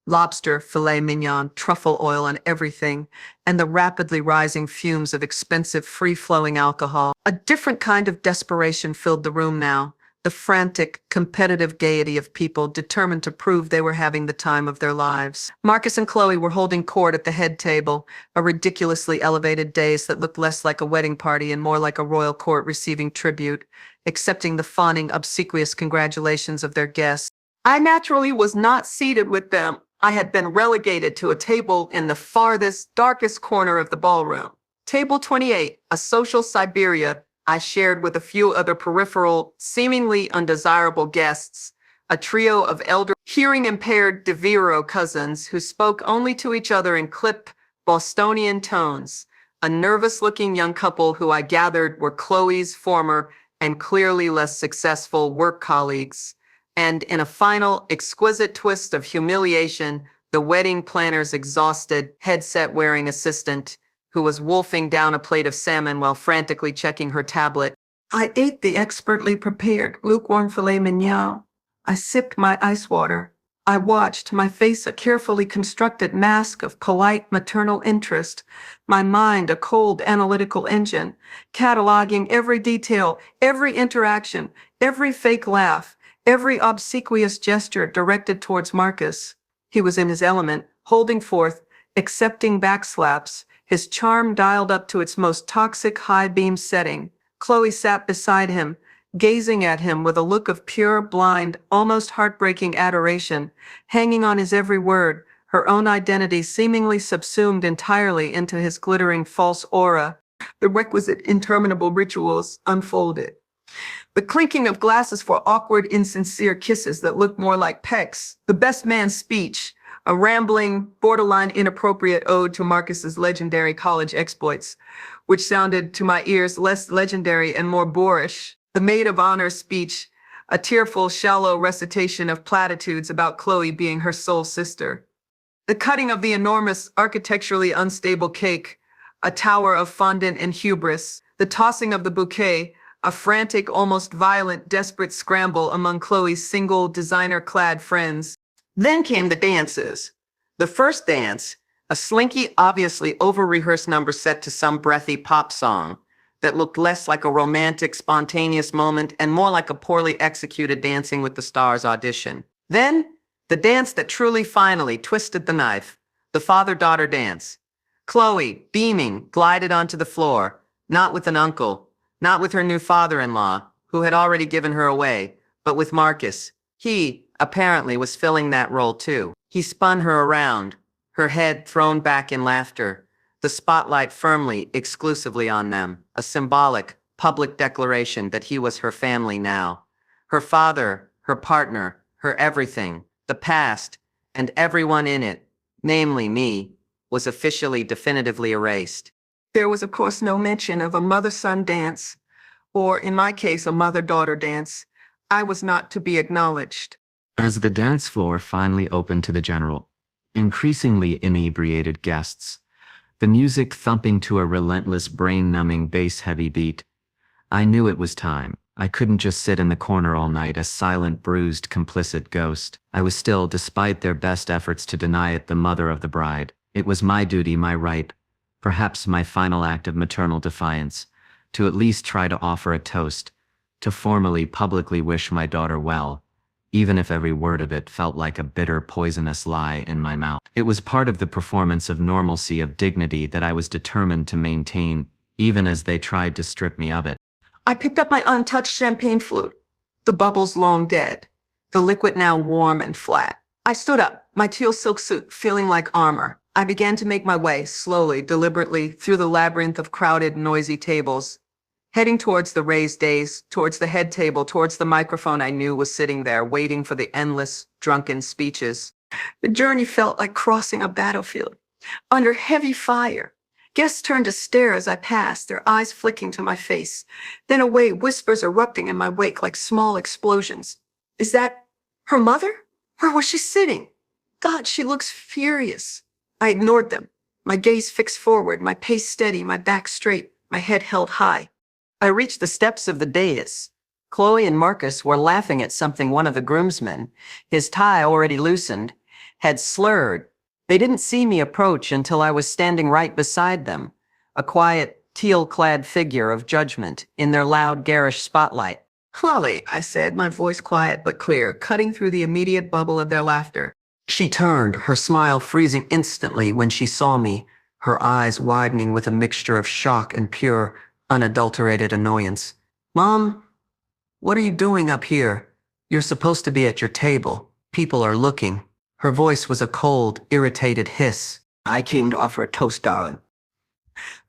Lobster, filet mignon, truffle oil on everything, and the rapidly rising fumes of expensive free-flowing alcohol. A different kind of desperation filled the room now. The frantic, competitive gaiety of people determined to prove they were having the time of their lives. Marcus and Chloe were holding court at the head table, a ridiculously elevated dais that looked less like a wedding party and more like a royal court receiving tribute, accepting the fawning, obsequious congratulations of their guests. I naturally was not seated with them. I had been relegated to a table in the farthest, darkest corner of the ballroom. Table 28, a social Siberia, I shared with a few other peripheral, seemingly undesirable guests, a trio of elder, hearing-impaired DeViro cousins who spoke only to each other in clipped Bostonian tones, a nervous-looking young couple who I gathered were Chloe's former and clearly less successful work colleagues, and in a final, exquisite twist of humiliation, the wedding planner's exhausted, headset-wearing assistant, who was wolfing down a plate of salmon while frantically checking her tablet. I ate the expertly prepared, lukewarm filet mignon. I sipped my ice water. I watched, my face a carefully constructed mask of polite maternal interest, my mind a cold analytical engine, cataloging every detail, every interaction, every fake laugh, every obsequious gesture directed towards Marcus. He was in his element, holding forth, accepting backslaps, his charm dialed up to its most toxic high-beam setting. Chloe sat beside him, gazing at him with a look of pure, blind, almost heartbreaking adoration, hanging on his every word, her own identity seemingly subsumed entirely into his glittering false aura. The requisite interminable rituals unfolded. The clinking of glasses for awkward, insincere kisses that looked more like pecks. The best man's speech, a rambling, borderline inappropriate ode to Marcus's legendary college exploits, which sounded to my ears less legendary and more boorish. The maid of honor speech, a tearful, shallow recitation of platitudes about Chloe being her soul sister. The cutting of the enormous, architecturally unstable cake, a tower of fondant and hubris. The tossing of the bouquet, a frantic, almost violent, desperate scramble among Chloe's single, designer-clad friends. Then came the dances. The first dance, a slinky, obviously over-rehearsed number set to some breathy pop song that looked less like a romantic, spontaneous moment and more like a poorly executed Dancing with the Stars audition. Then, the dance that truly finally twisted the knife, the father-daughter dance. Chloe, beaming, glided onto the floor, not with an uncle, not with her new father-in-law, who had already given her away, but with Marcus. He, apparently, was filling that role too. He spun her around, her head thrown back in laughter, the spotlight firmly, exclusively on them, a symbolic, public declaration that he was her family now. Her father, her partner, her everything, the past, and everyone in it, namely me, was officially definitively erased. There was, of course, no mention of a mother-son dance, or in my case, a mother-daughter dance. I was not to be acknowledged. As the dance floor finally opened to the general, increasingly inebriated guests, the music thumping to a relentless brain-numbing bass-heavy beat, I knew it was time. I couldn't just sit in the corner all night, a silent, bruised, complicit ghost. I was still, despite their best efforts to deny it, the mother of the bride. It was my duty, my right, perhaps my final act of maternal defiance, to at least try to offer a toast, to formally, publicly wish my daughter well, even if every word of it felt like a bitter, poisonous lie in my mouth. It was part of the performance of normalcy, of dignity that I was determined to maintain, even as they tried to strip me of it. I picked up my untouched champagne flute, the bubbles long dead, the liquid now warm and flat. I stood up, my teal silk suit feeling like armor. I began to make my way, slowly, deliberately, through the labyrinth of crowded, noisy tables, heading towards the raised dais, towards the head table, towards the microphone I knew was sitting there, waiting for the endless, drunken speeches. The journey felt like crossing a battlefield, under heavy fire. Guests turned to stare as I passed, their eyes flicking to my face. Then away, whispers erupting in my wake like small explosions. Is that her mother? Where was she sitting? God, she looks furious. I ignored them, my gaze fixed forward, my pace steady, my back straight, my head held high. I reached the steps of the dais. Chloe and Marcus were laughing at something one of the groomsmen, his tie already loosened, had slurred. They didn't see me approach until I was standing right beside them, a quiet, teal-clad figure of judgment in their loud, garish spotlight. "Chloe," I said, my voice quiet but clear, cutting through the immediate bubble of their laughter. She turned, her smile freezing instantly when she saw me, her eyes widening with a mixture of shock and pure, unadulterated annoyance. "Mom, what are you doing up here? You're supposed to be at your table. People are looking." Her voice was a cold, irritated hiss. "I came to offer a toast, darling,"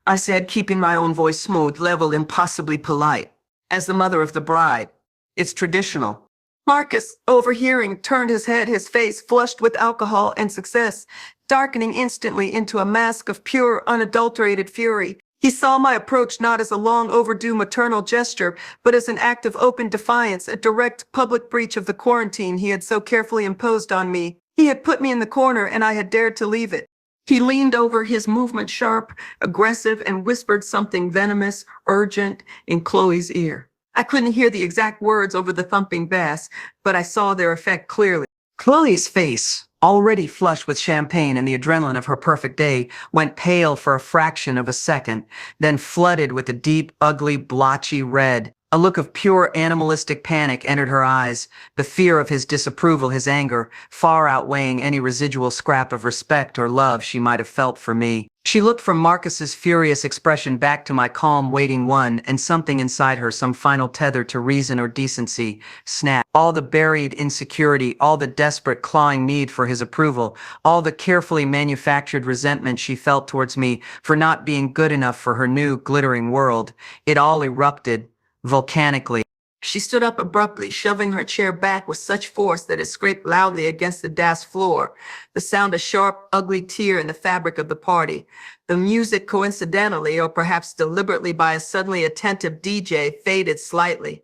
I said, keeping my own voice smooth, level, impossibly polite. As the mother of the bride, it's traditional. Marcus, overhearing, turned his head, his face flushed with alcohol and success, darkening instantly into a mask of pure, unadulterated fury. He saw my approach not as a long overdue maternal gesture, but as an act of open defiance, a direct public breach of the quarantine he had so carefully imposed on me. He had put me in the corner and I had dared to leave it. He leaned over, his movement sharp, aggressive, and whispered something venomous, urgent, in Chloe's ear. I couldn't hear the exact words over the thumping bass, but I saw their effect clearly. Chloe's face, already flushed with champagne and the adrenaline of her perfect day, went pale for a fraction of a second, then flooded with a deep, ugly, blotchy red. A look of pure animalistic panic entered her eyes, the fear of his disapproval, his anger, far outweighing any residual scrap of respect or love she might have felt for me. She looked from Marcus's furious expression back to my calm, waiting one, and something inside her, some final tether to reason or decency, snapped. All the buried insecurity, all the desperate clawing need for his approval, all the carefully manufactured resentment she felt towards me for not being good enough for her new, glittering world, it all erupted volcanically. She stood up abruptly, shoving her chair back with such force that it scraped loudly against the dais floor, the sound a sharp, ugly tear in the fabric of the party. The music, coincidentally, or perhaps deliberately by a suddenly attentive DJ, faded slightly.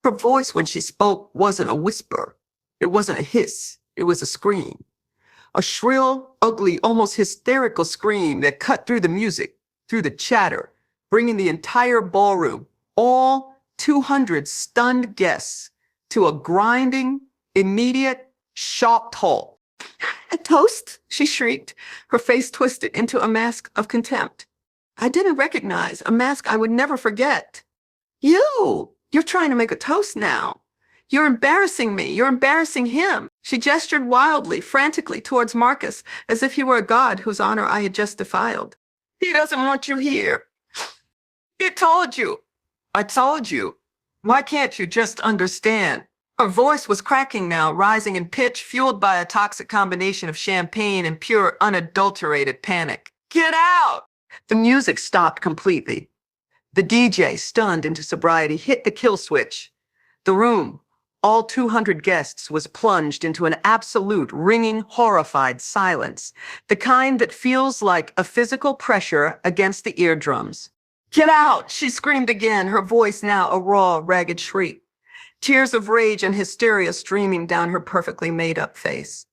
Her voice, when she spoke, wasn't a whisper. It wasn't a hiss. It was a scream. A shrill, ugly, almost hysterical scream that cut through the music, through the chatter, bringing the entire ballroom, all 200 stunned guests, to a grinding, immediate, shocked halt. "A toast?" she shrieked, her face twisted into a mask of contempt. I didn't recognize, a mask I would never forget. You're trying to make a toast now. You're embarrassing me. You're embarrassing him." She gestured wildly, frantically towards Marcus, as if he were a god whose honor I had just defiled. "He doesn't want you here. He told you. I told you. Why can't you just understand?" Her voice was cracking now, rising in pitch, fueled by a toxic combination of champagne and pure, unadulterated panic. "Get out!" The music stopped completely. The DJ, stunned into sobriety, hit the kill switch. The room, all 200 guests, was plunged into an absolute, ringing, horrified silence, the kind that feels like a physical pressure against the eardrums. "Get out!" she screamed again, her voice now a raw, ragged shriek, tears of rage and hysteria streaming down her perfectly made-up face.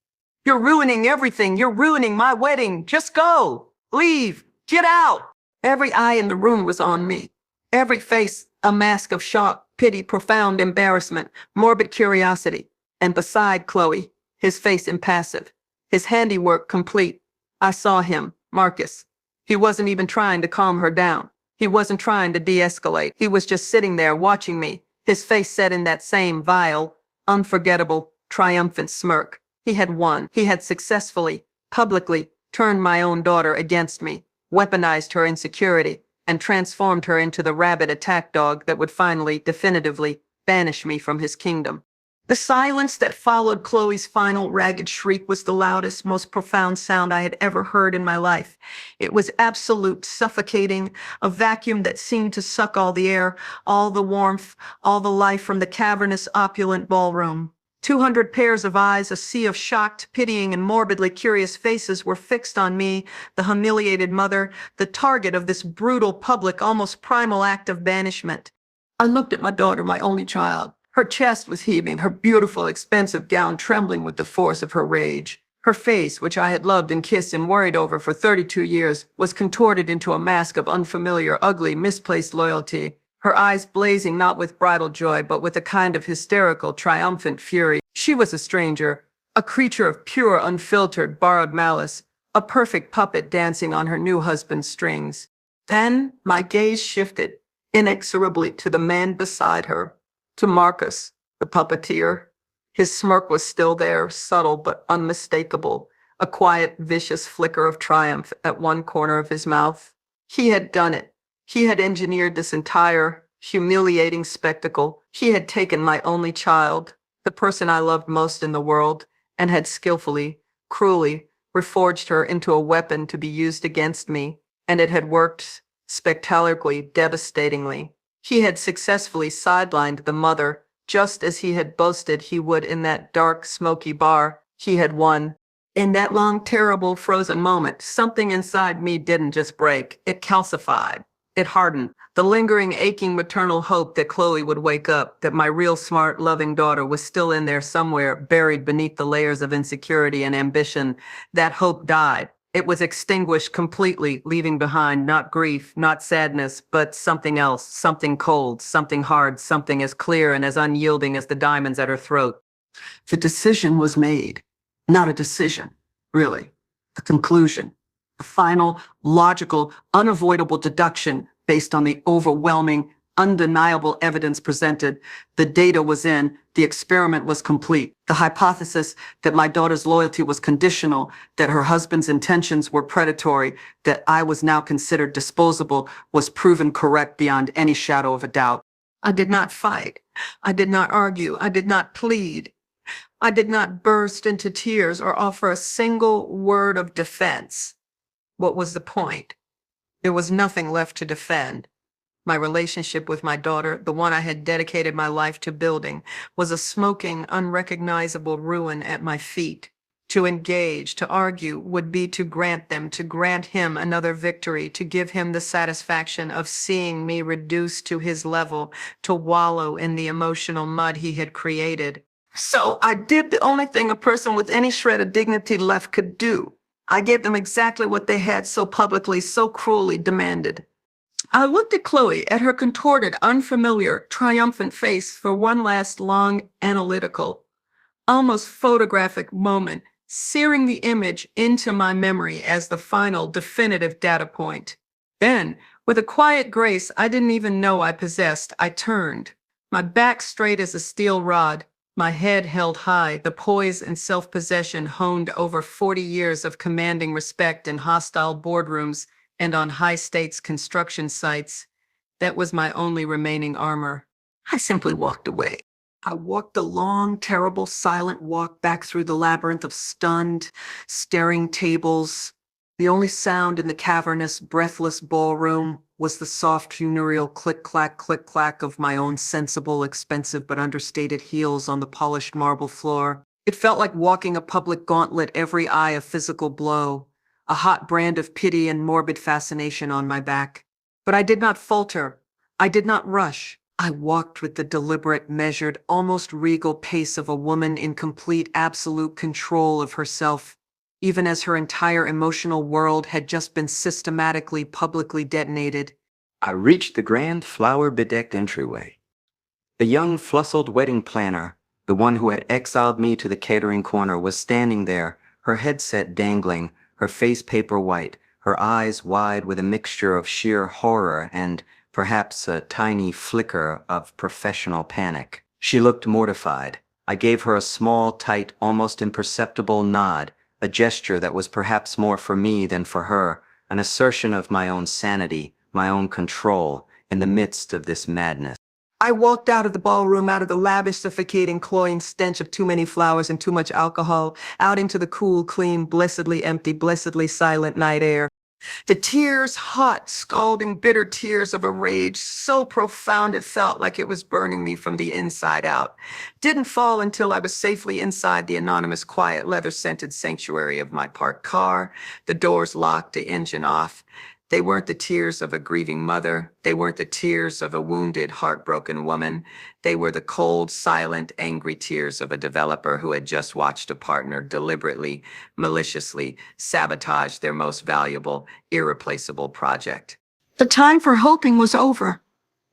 "You're ruining everything. You're ruining my wedding. Just go. Leave. Get out." Every eye in the room was on me. Every face a mask of shock, pity, profound embarrassment, morbid curiosity. And beside Chloe, his face impassive, his handiwork complete. I saw him, Marcus. He wasn't even trying to calm her down. He wasn't trying to de-escalate. He was just sitting there watching me, his face set in that same vile, unforgettable, triumphant smirk. He had won. He had successfully, publicly, turned my own daughter against me, weaponized her insecurity, and transformed her into the rabid attack dog that would finally, definitively, banish me from his kingdom. The silence that followed Chloe's final ragged shriek was the loudest, most profound sound I had ever heard in my life. It was absolute, suffocating, a vacuum that seemed to suck all the air, all the warmth, all the life from the cavernous, opulent ballroom. 200 pairs of eyes, a sea of shocked, pitying, and morbidly curious faces were fixed on me, the humiliated mother, the target of this brutal, public, almost primal act of banishment. I looked at my daughter, my only child. Her chest was heaving, her beautiful, expensive gown trembling with the force of her rage. Her face, which I had loved and kissed and worried over for 32 years, was contorted into a mask of unfamiliar, ugly, misplaced loyalty. Her eyes blazing not with bridal joy, but with a kind of hysterical, triumphant fury. She was a stranger, a creature of pure, unfiltered, borrowed malice, a perfect puppet dancing on her new husband's strings. Then my gaze shifted inexorably to the man beside her, to Marcus, the puppeteer. His smirk was still there, subtle but unmistakable, a quiet, vicious flicker of triumph at one corner of his mouth. He had done it. He had engineered this entire, humiliating spectacle. He had taken my only child, the person I loved most in the world, and had skillfully, cruelly, reforged her into a weapon to be used against me, and it had worked spectacularly, devastatingly. He had successfully sidelined the mother, just as he had boasted he would in that dark, smoky bar. He had won. In that long, terrible, frozen moment, something inside me didn't just break, it calcified. It hardened. The lingering, aching maternal hope that Chloe would wake up, that my real smart, loving daughter was still in there somewhere, buried beneath the layers of insecurity and ambition, that hope died. It was extinguished completely, leaving behind not grief, not sadness, but something else, something cold, something hard, something as clear and as unyielding as the diamonds at her throat. The decision was made. Not a decision, really. A conclusion. A final, logical, unavoidable deduction based on the overwhelming, undeniable evidence presented. The data was in, the experiment was complete. The hypothesis that my daughter's loyalty was conditional, that her husband's intentions were predatory, that I was now considered disposable, was proven correct beyond any shadow of a doubt. I did not fight. I did not argue. I did not plead. I did not burst into tears or offer a single word of defense. What was the point? There was nothing left to defend. My relationship with my daughter, the one I had dedicated my life to building, was a smoking, unrecognizable ruin at my feet. To engage, to argue, would be to grant him another victory, to give him the satisfaction of seeing me reduced to his level, to wallow in the emotional mud he had created. So I did the only thing a person with any shred of dignity left could do. I gave them exactly what they had so publicly, so cruelly demanded. I looked at Chloe, at her contorted, unfamiliar, triumphant face for one last long, analytical, almost photographic moment, searing the image into my memory as the final, definitive data point. Then, with a quiet grace I didn't even know I possessed, I turned, my back straight as a steel rod, my head held high, the poise and self-possession honed over 40 years of commanding respect in hostile boardrooms and on high-stakes construction sites. That was my only remaining armor. I simply walked away. I walked the long, terrible, silent walk back through the labyrinth of stunned, staring tables, The only sound in the cavernous, breathless ballroom was the soft funereal click-clack of my own sensible, expensive but understated heels on the polished marble floor. It felt like walking a public gauntlet, every eye a physical blow, a hot brand of pity and morbid fascination on my back. But I did not falter. I did not rush. I walked with the deliberate, measured, almost regal pace of a woman in complete, absolute control of herself, even as her entire emotional world had just been systematically, publicly detonated. I reached the grand flower-bedecked entryway. The young, flussled wedding planner, the one who had exiled me to the catering corner, was standing there, her headset dangling, her face paper white, her eyes wide with a mixture of sheer horror and perhaps a tiny flicker of professional panic. She looked mortified. I gave her a small, tight, almost imperceptible nod, a gesture that was perhaps more for me than for her, an assertion of my own sanity, my own control, in the midst of this madness. I walked out of the ballroom, out of the lavish, suffocating, cloying stench of too many flowers and too much alcohol, out into the cool, clean, blessedly empty, blessedly silent night air. The tears, hot, scalding, bitter tears of a rage so profound it felt like it was burning me from the inside out, didn't fall until I was safely inside the anonymous, quiet, leather-scented sanctuary of my parked car, the doors locked, the engine off. They weren't the tears of a grieving mother. They weren't the tears of a wounded, heartbroken woman. They were the cold, silent, angry tears of a developer who had just watched a partner deliberately, maliciously sabotage their most valuable, irreplaceable project. The time for hoping was over.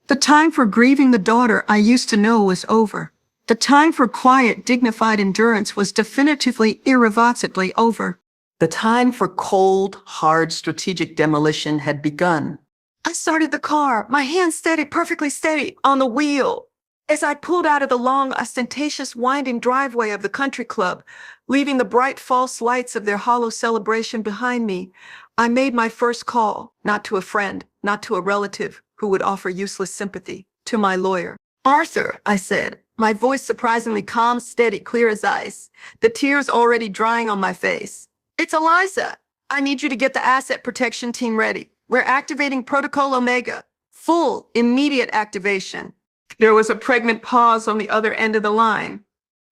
The time for grieving the daughter I used to know was over. The time for quiet, dignified endurance was definitively, irrevocably over. The time for cold, hard, strategic demolition had begun. I started the car, my hands steady, perfectly steady, on the wheel. As I pulled out of the long, ostentatious, winding driveway of the country club, leaving the bright false lights of their hollow celebration behind me, I made my first call, not to a friend, not to a relative who would offer useless sympathy, to my lawyer. "Arthur," I said, my voice surprisingly calm, steady, clear as ice, the tears already drying on my face. "It's Eliza. I need you to get the asset protection team ready. We're activating Protocol Omega. Full, immediate activation." There was a pregnant pause on the other end of the line.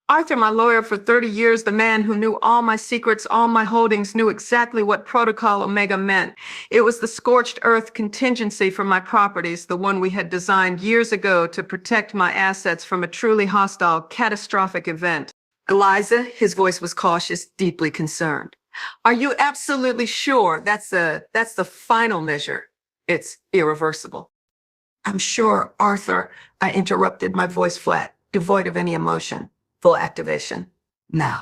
Arthur, my lawyer for 30 years, the man who knew all my secrets, all my holdings, knew exactly what Protocol Omega meant. It was the scorched earth contingency for my properties, the one we had designed years ago to protect my assets from a truly hostile, catastrophic event. "Eliza," his voice was cautious, deeply concerned. "Are you absolutely sure that's the final measure? It's irreversible." "I'm sure, Arthur," I interrupted, my voice flat, devoid of any emotion. "Full activation. Now."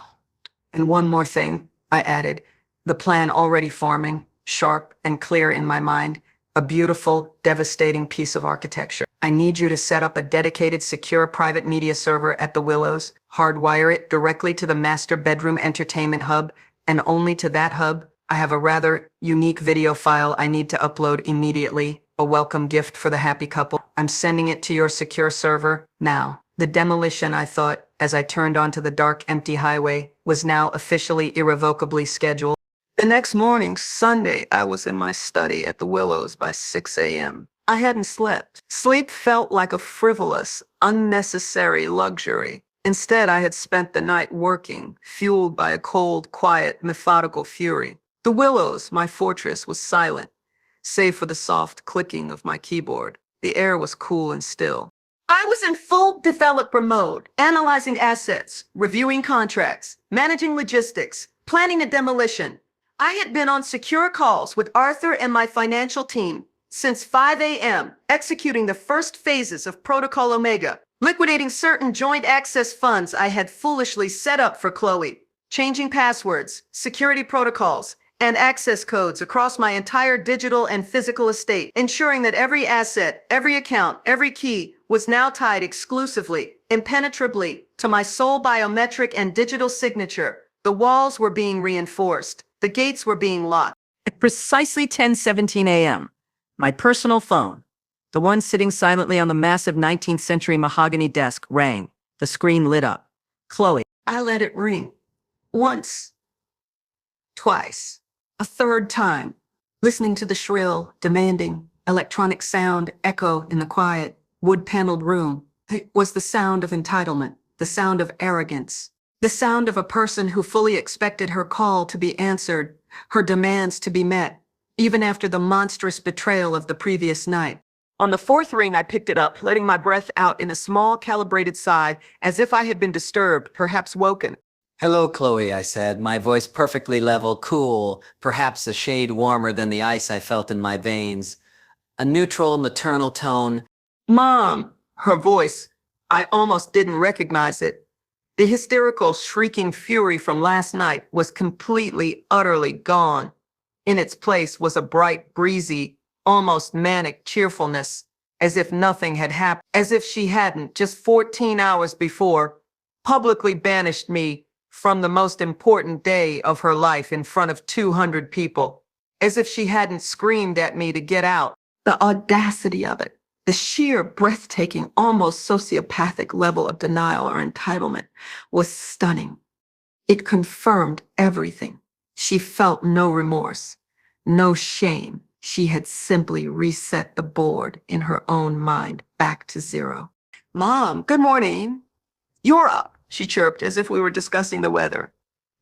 "And one more thing," I added, the plan already forming, sharp and clear in my mind, a beautiful, devastating piece of architecture. "I need you to set up a dedicated, secure private media server at the Willows, hardwire it directly to the master bedroom entertainment hub, and only to that hub. I have a rather unique video file I need to upload immediately, a welcome gift for the happy couple. I'm sending it to your secure server now." The demolition, I thought, as I turned onto the dark, empty highway, was now officially, irrevocably scheduled. The next morning, Sunday, I was in my study at the Willows by 6 a.m. I hadn't slept. Sleep felt like a frivolous, unnecessary luxury. Instead, I had spent the night working, fueled by a cold, quiet, methodical fury. The Willows, my fortress, was silent, save for the soft clicking of my keyboard. The air was cool and still. I was in full developer mode, analyzing assets, reviewing contracts, managing logistics, planning a demolition. I had been on secure calls with Arthur and my financial team since 5 a.m., executing the first phases of Protocol Omega, liquidating certain joint access funds I had foolishly set up for Chloe, changing passwords, security protocols, and access codes across my entire digital and physical estate, ensuring that every asset, every account, every key was now tied exclusively, impenetrably, to my sole biometric and digital signature. The walls were being reinforced. The gates were being locked. At precisely 10:17 a.m., my personal phone, the one sitting silently on the massive 19th century mahogany desk, rang. The screen lit up. "Chloe." I let it ring. Once. Twice. A third time, listening to the shrill, demanding, electronic sound echo in the quiet, wood-paneled room. It was the sound of entitlement, the sound of arrogance, the sound of a person who fully expected her call to be answered, her demands to be met, even after the monstrous betrayal of the previous night. On the fourth ring, I picked it up, letting my breath out in a small, calibrated sigh, as if I had been disturbed, perhaps woken. Hello, Chloe, I said, my voice perfectly level, cool, perhaps a shade warmer than the ice I felt in my veins. A neutral, maternal tone. Mom! Her voice. I almost didn't recognize it. The hysterical, shrieking fury from last night was completely, utterly gone. In its place was a bright, breezy, almost manic cheerfulness, as if nothing had happened, as if she hadn't, just 14 hours before, publicly banished me from the most important day of her life in front of 200 people, as if she hadn't screamed at me to get out. The audacity of it, the sheer breathtaking, almost sociopathic level of denial or entitlement was stunning. It confirmed everything. She felt no remorse, no shame. She had simply reset the board in her own mind back to zero. Mom, good morning. You're up, she chirped as if we were discussing the weather.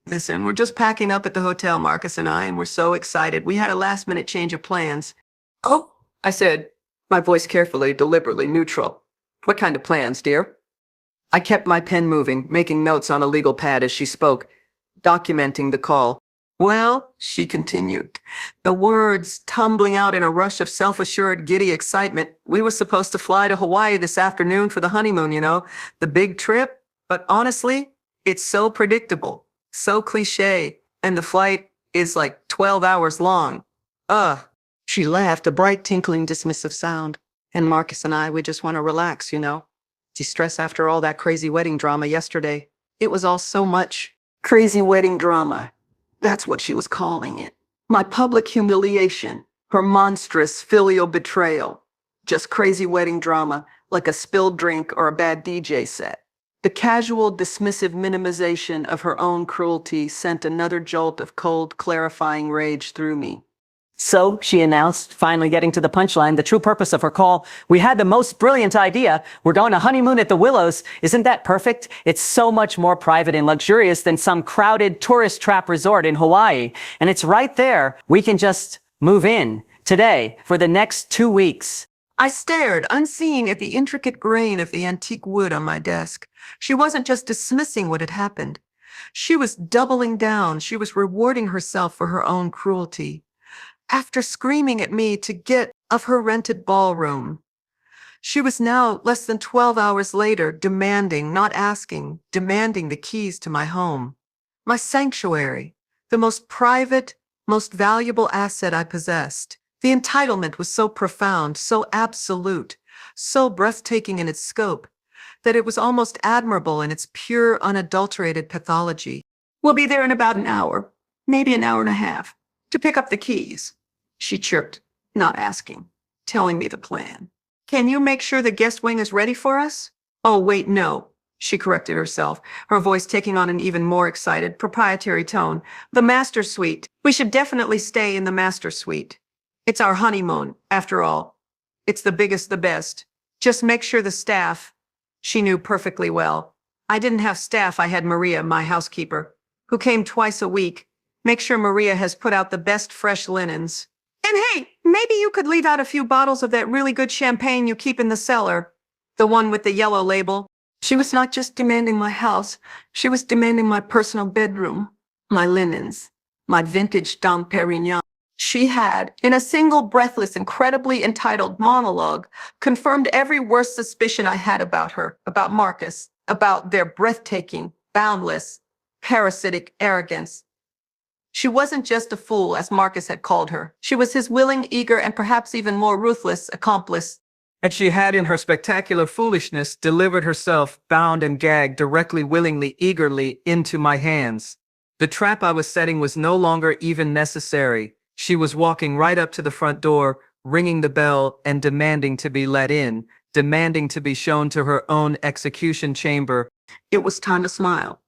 Listen, we're just packing up at the hotel, Marcus and I, and we're so excited. We had a last-minute change of plans. Oh, I said, my voice carefully, deliberately neutral. What kind of plans, dear? I kept my pen moving, making notes on a legal pad as she spoke, documenting the call. Well, she continued, the words tumbling out in a rush of self-assured, giddy excitement. We were supposed to fly to Hawaii this afternoon for the honeymoon, the big trip. But honestly, it's so predictable, so cliche, and the flight is like 12 hours long. Ugh. She laughed, a bright, tinkling, dismissive sound. And Marcus and I, we just want to relax, de-stress after all that crazy wedding drama yesterday. It was all so much crazy wedding drama. That's what she was calling it. My public humiliation, her monstrous filial betrayal. Just crazy wedding drama, like a spilled drink or a bad DJ set. The casual, dismissive minimization of her own cruelty sent another jolt of cold, clarifying rage through me. So, she announced, finally getting to the punchline, the true purpose of her call. We had the most brilliant idea. We're going to honeymoon at the Willows. Isn't that perfect? It's so much more private and luxurious than some crowded tourist trap resort in Hawaii. And it's right there. We can just move in today for the next 2 weeks. I stared, unseeing, at the intricate grain of the antique wood on my desk. She wasn't just dismissing what had happened. She was doubling down. She was rewarding herself for her own cruelty. After screaming at me to get of her rented ballroom, she was now, less than 12 hours later, demanding, not asking, demanding the keys to my home. My sanctuary, the most private, most valuable asset I possessed. The entitlement was so profound, so absolute, so breathtaking in its scope, that it was almost admirable in its pure, unadulterated pathology. We'll be there in about an hour, maybe an hour and a half, to pick up the keys, she chirped, not asking, telling me the plan. Can you make sure the guest wing is ready for us? Oh, wait, no, she corrected herself, her voice taking on an even more excited, proprietary tone. The master suite. We should definitely stay in the master suite. It's our honeymoon, after all. It's the biggest, the best. Just make sure the staff. She knew perfectly well. I didn't have staff, I had Maria, my housekeeper, who came twice a week. Make sure Maria has put out the best fresh linens. And hey, maybe you could leave out a few bottles of that really good champagne you keep in the cellar. The one with the yellow label. She was not just demanding my house. She was demanding my personal bedroom, my linens, my vintage Dom Perignon. She had, in a single breathless, incredibly entitled monologue, confirmed every worst suspicion I had about her, about Marcus, about their breathtaking, boundless, parasitic arrogance. She wasn't just a fool, as Marcus had called her. She was his willing, eager, and perhaps even more ruthless accomplice. And she had, in her spectacular foolishness, delivered herself, bound and gagged, directly, willingly, eagerly, into my hands. The trap I was setting was no longer even necessary. She was walking right up to the front door, ringing the bell and demanding to be let in, demanding to be shown to her own execution chamber. It was time to smile.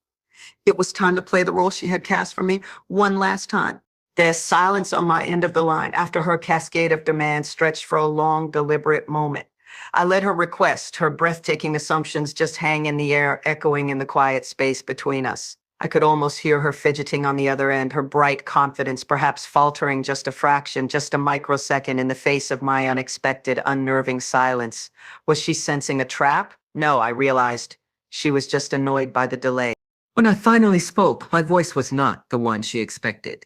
It was time to play the role she had cast for me one last time. There's silence on my end of the line after her cascade of demands stretched for a long, deliberate moment. I let her request, her breathtaking assumptions just hang in the air, echoing in the quiet space between us. I could almost hear her fidgeting on the other end, her bright confidence perhaps faltering just a fraction, just a microsecond in the face of my unexpected, unnerving silence. Was she sensing a trap? No, I realized. She was just annoyed by the delay. When I finally spoke, my voice was not the one she expected.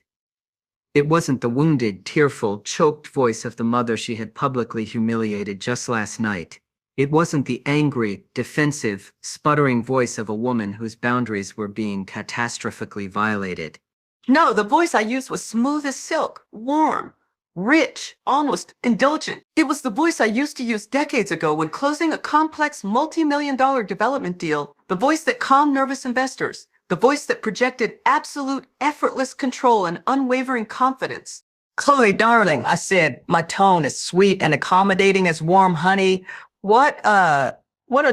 It wasn't the wounded, tearful, choked voice of the mother she had publicly humiliated just last night. It wasn't the angry, defensive, sputtering voice of a woman whose boundaries were being catastrophically violated. No, the voice I used was smooth as silk, warm, rich, almost indulgent. It was the voice I used to use decades ago when closing a complex multi-million-dollar development deal, the voice that calmed nervous investors, the voice that projected absolute, effortless control and unwavering confidence. Chloe, darling, I said, my tone as sweet and accommodating as warm honey. What a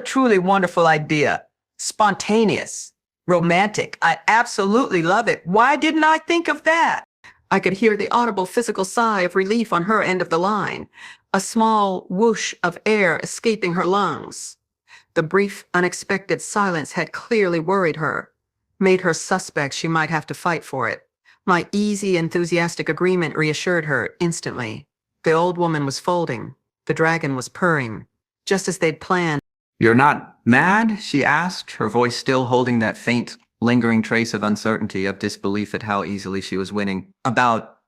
truly wonderful idea. Spontaneous, romantic. I absolutely love it. Why didn't I think of that? I could hear the audible physical sigh of relief on her end of the line, a small whoosh of air escaping her lungs. The brief, unexpected silence had clearly worried her, made her suspect she might have to fight for it. My easy, enthusiastic agreement reassured her instantly. The old woman was folding. The dragon was purring, just as they'd planned. You're not mad? She asked, her voice still holding that faint, lingering trace of uncertainty, of disbelief at how easily she was winning. About,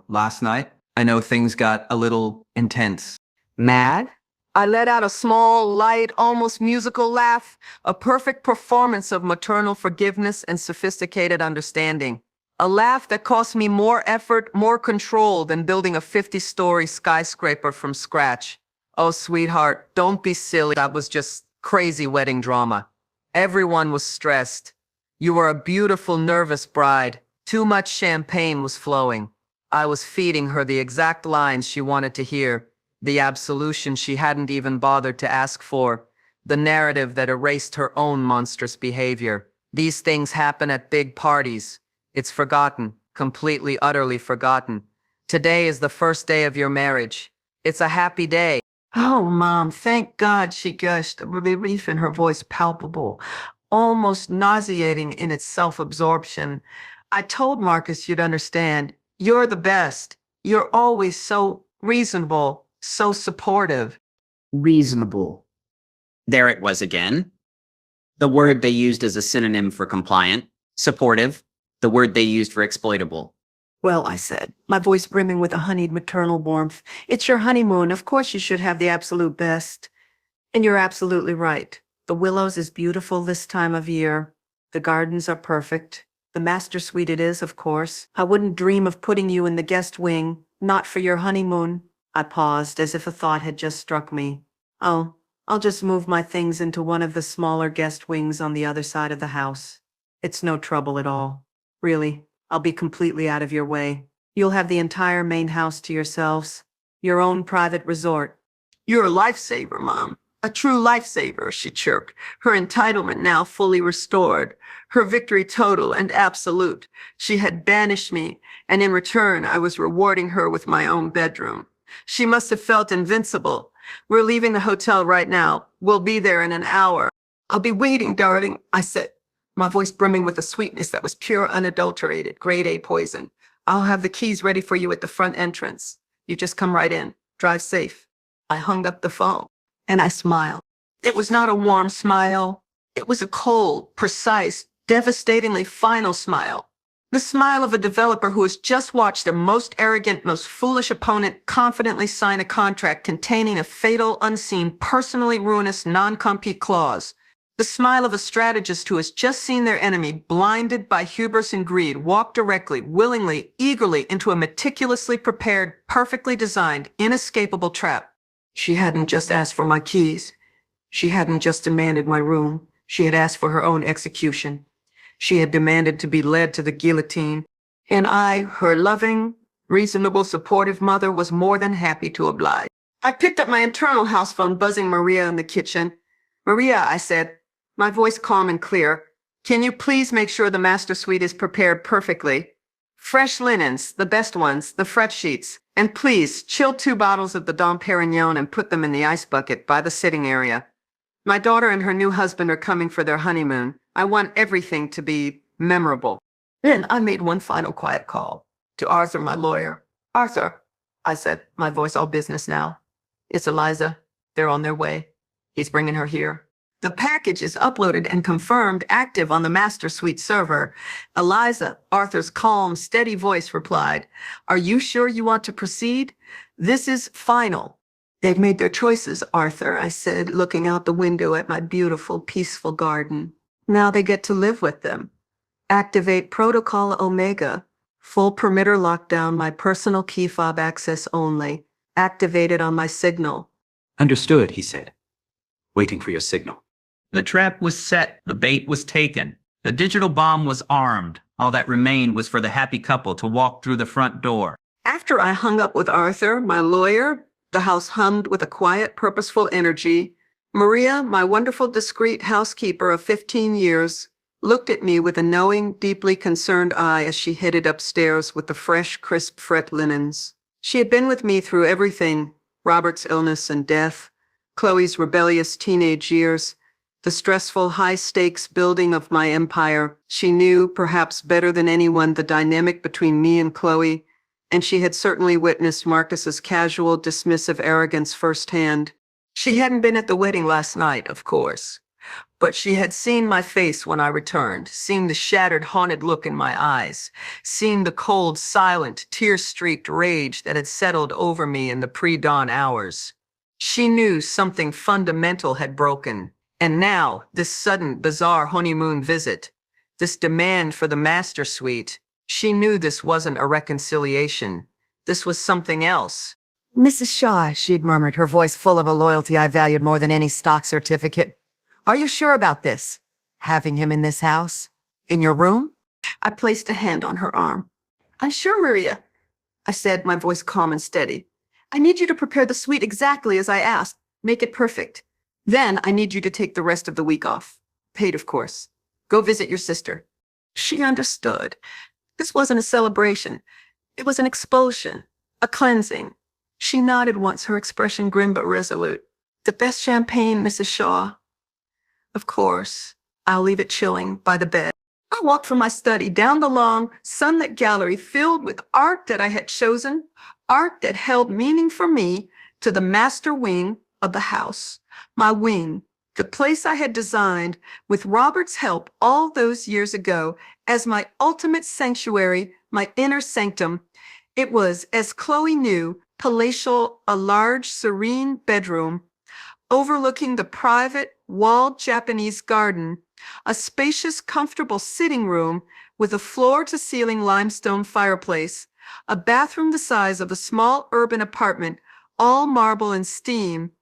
last night? I know things got a little intense. Mad? I let out a small, light, almost musical laugh, a perfect performance of maternal forgiveness and sophisticated understanding. A laugh that cost me more effort, more control than building a 50-story skyscraper from scratch. Oh, sweetheart, don't be silly. That was just crazy wedding drama. Everyone was stressed. You were a beautiful, nervous bride. Too much champagne was flowing. I was feeding her the exact lines she wanted to hear, the absolution she hadn't even bothered to ask for, the narrative that erased her own monstrous behavior. These things happen at big parties. It's forgotten, completely, utterly forgotten. Today is the first day of your marriage. It's a happy day. Oh, Mom, thank God, she gushed, a relief in her voice palpable, almost nauseating in its self-absorption. I told Marcus you'd understand. You're the best. You're always so reasonable, so supportive. Reasonable. There it was again. The word they used as a synonym for compliant, supportive, the word they used for exploitable. Well, I said, my voice brimming with a honeyed maternal warmth, it's your honeymoon. Of course you should have the absolute best. And you're absolutely right. The Willows is beautiful this time of year. The gardens are perfect. The master suite it is, of course. I wouldn't dream of putting you in the guest wing, not for your honeymoon. I paused as if a thought had just struck me. Oh, I'll just move my things into one of the smaller guest wings on the other side of the house. It's no trouble at all. Really, I'll be completely out of your way. You'll have the entire main house to yourselves. Your own private resort. You're a lifesaver, Mom. A true lifesaver, she chirped, her entitlement now fully restored, her victory total and absolute. She had banished me, and in return, I was rewarding her with my own bedroom. She must have felt invincible. We're leaving the hotel right now. We'll be there in an hour. I'll be waiting, darling, I said, my voice brimming with a sweetness that was pure, unadulterated, grade A poison. I'll have the keys ready for you at the front entrance. You just come right in. Drive safe. I hung up the phone, and I smiled. It was not a warm smile. It was a cold, precise, devastatingly final smile. The smile of a developer who has just watched a most arrogant, most foolish opponent confidently sign a contract containing a fatal, unseen, personally ruinous non-compete clause. The smile of a strategist who has just seen their enemy, blinded by hubris and greed, walk directly, willingly, eagerly into a meticulously prepared, perfectly designed, inescapable trap. She hadn't just asked for my keys. She hadn't just demanded my room. She had asked for her own execution. She had demanded to be led to the guillotine. And I, her loving, reasonable, supportive mother, was more than happy to oblige. I picked up my internal house phone, buzzing Maria in the kitchen. Maria, I said, my voice calm and clear, can you please make sure the master suite is prepared perfectly? Fresh linens, the best ones, the fret sheets. And please, chill 2 bottles of the Dom Perignon and put them in the ice bucket by the sitting area. My daughter and her new husband are coming for their honeymoon. I want everything to be memorable. Then I made one final quiet call to Arthur, my lawyer. Arthur, I said, my voice all business now. It's Eliza. They're on their way. He's bringing her here. The package is uploaded and confirmed active on the master suite server. Eliza, Arthur's calm, steady voice replied, "Are you sure you want to proceed? This is final." "They've made their choices, Arthur," I said, looking out the window at my beautiful, peaceful garden. "Now they get to live with them. Activate Protocol Omega. Full perimeter lockdown, my personal key fob access only. Activated on my signal." Understood, he said. Waiting for your signal. The trap was set. The bait was taken. The digital bomb was armed. All that remained was for the happy couple to walk through the front door. After I hung up with Arthur, my lawyer, the house hummed with a quiet, purposeful energy. Maria, my wonderful, discreet housekeeper of 15 years, looked at me with a knowing, deeply concerned eye as she headed upstairs with the fresh, crisp fret linens. She had been with me through everything: Robert's illness and death, Chloe's rebellious teenage years, the stressful, high-stakes building of my empire. She knew, perhaps better than anyone, the dynamic between me and Chloe, and she had certainly witnessed Marcus's casual, dismissive arrogance firsthand. She hadn't been at the wedding last night, of course, but she had seen my face when I returned, seen the shattered, haunted look in my eyes, seen the cold, silent, tear-streaked rage that had settled over me in the pre-dawn hours. She knew something fundamental had broken. And now, this sudden, bizarre honeymoon visit, this demand for the master suite, she knew this wasn't a reconciliation. This was something else. "Mrs. Shaw," she'd murmured, her voice full of a loyalty I valued more than any stock certificate. "Are you sure about this? Having him in this house? In your room?" I placed a hand on her arm. "I'm sure, Maria," I said, my voice calm and steady. "I need you to prepare the suite exactly as I asked. Make it perfect. Then I need you to take the rest of the week off. Paid, of course. Go visit your sister." She understood. This wasn't a celebration. It was an expulsion, a cleansing. She nodded once, her expression grim but resolute. "The best champagne, Mrs. Shaw." "Of course. I'll leave it chilling by the bed." I walked from my study down the long, sunlit gallery filled with art that I had chosen, art that held meaning for me, to the master wing of the house. My wing, the place I had designed with Robert's help all those years ago as my ultimate sanctuary, my inner sanctum. It was, as Chloe knew, palatial, a large, serene bedroom overlooking the private, walled Japanese garden, a spacious, comfortable sitting room with a floor-to-ceiling limestone fireplace, a bathroom the size of a small urban apartment, all marble and steam,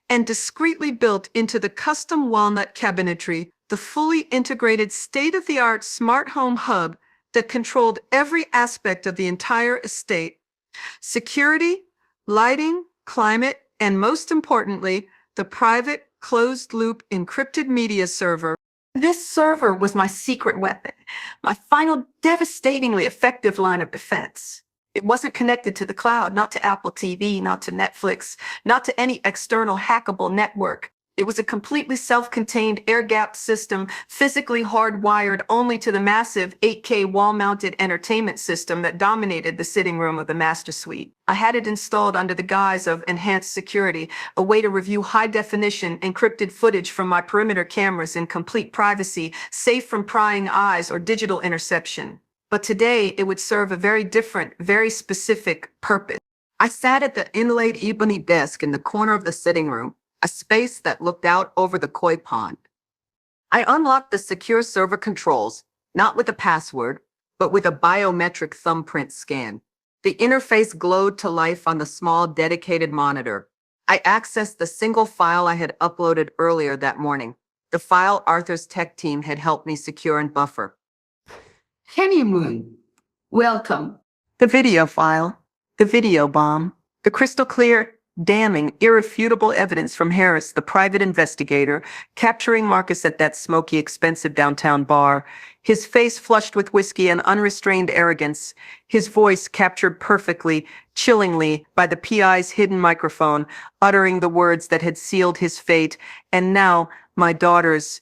and discreetly built into the custom walnut cabinetry, the fully integrated state-of-the-art smart home hub that controlled every aspect of the entire estate: security, lighting, climate, and most importantly, the private, closed-loop, encrypted media server. This server was my secret weapon, my final devastatingly effective line of defense. It wasn't connected to the cloud, not to Apple TV, not to Netflix, not to any external hackable network. It was a completely self-contained, air-gapped system, physically hardwired only to the massive 8K wall-mounted entertainment system that dominated the sitting room of the master suite. I had it installed under the guise of enhanced security, a way to review high-definition, encrypted footage from my perimeter cameras in complete privacy, safe from prying eyes or digital interception. But today, it would serve a very different, very specific purpose. I sat at the inlaid ebony desk in the corner of the sitting room, a space that looked out over the koi pond. I unlocked the secure server controls, not with a password, but with a biometric thumbprint scan. The interface glowed to life on the small, dedicated monitor. I accessed the single file I had uploaded earlier that morning, the file Arthur's tech team had helped me secure and buffer. Honeymoon. Welcome. The video file, the video bomb, the crystal clear damning, irrefutable evidence from Harris, the private investigator, capturing Marcus at that smoky, expensive downtown bar, his face flushed with whiskey and unrestrained arrogance, his voice captured perfectly, chillingly, by the PI's hidden microphone, uttering the words that had sealed his fate, and now my daughters.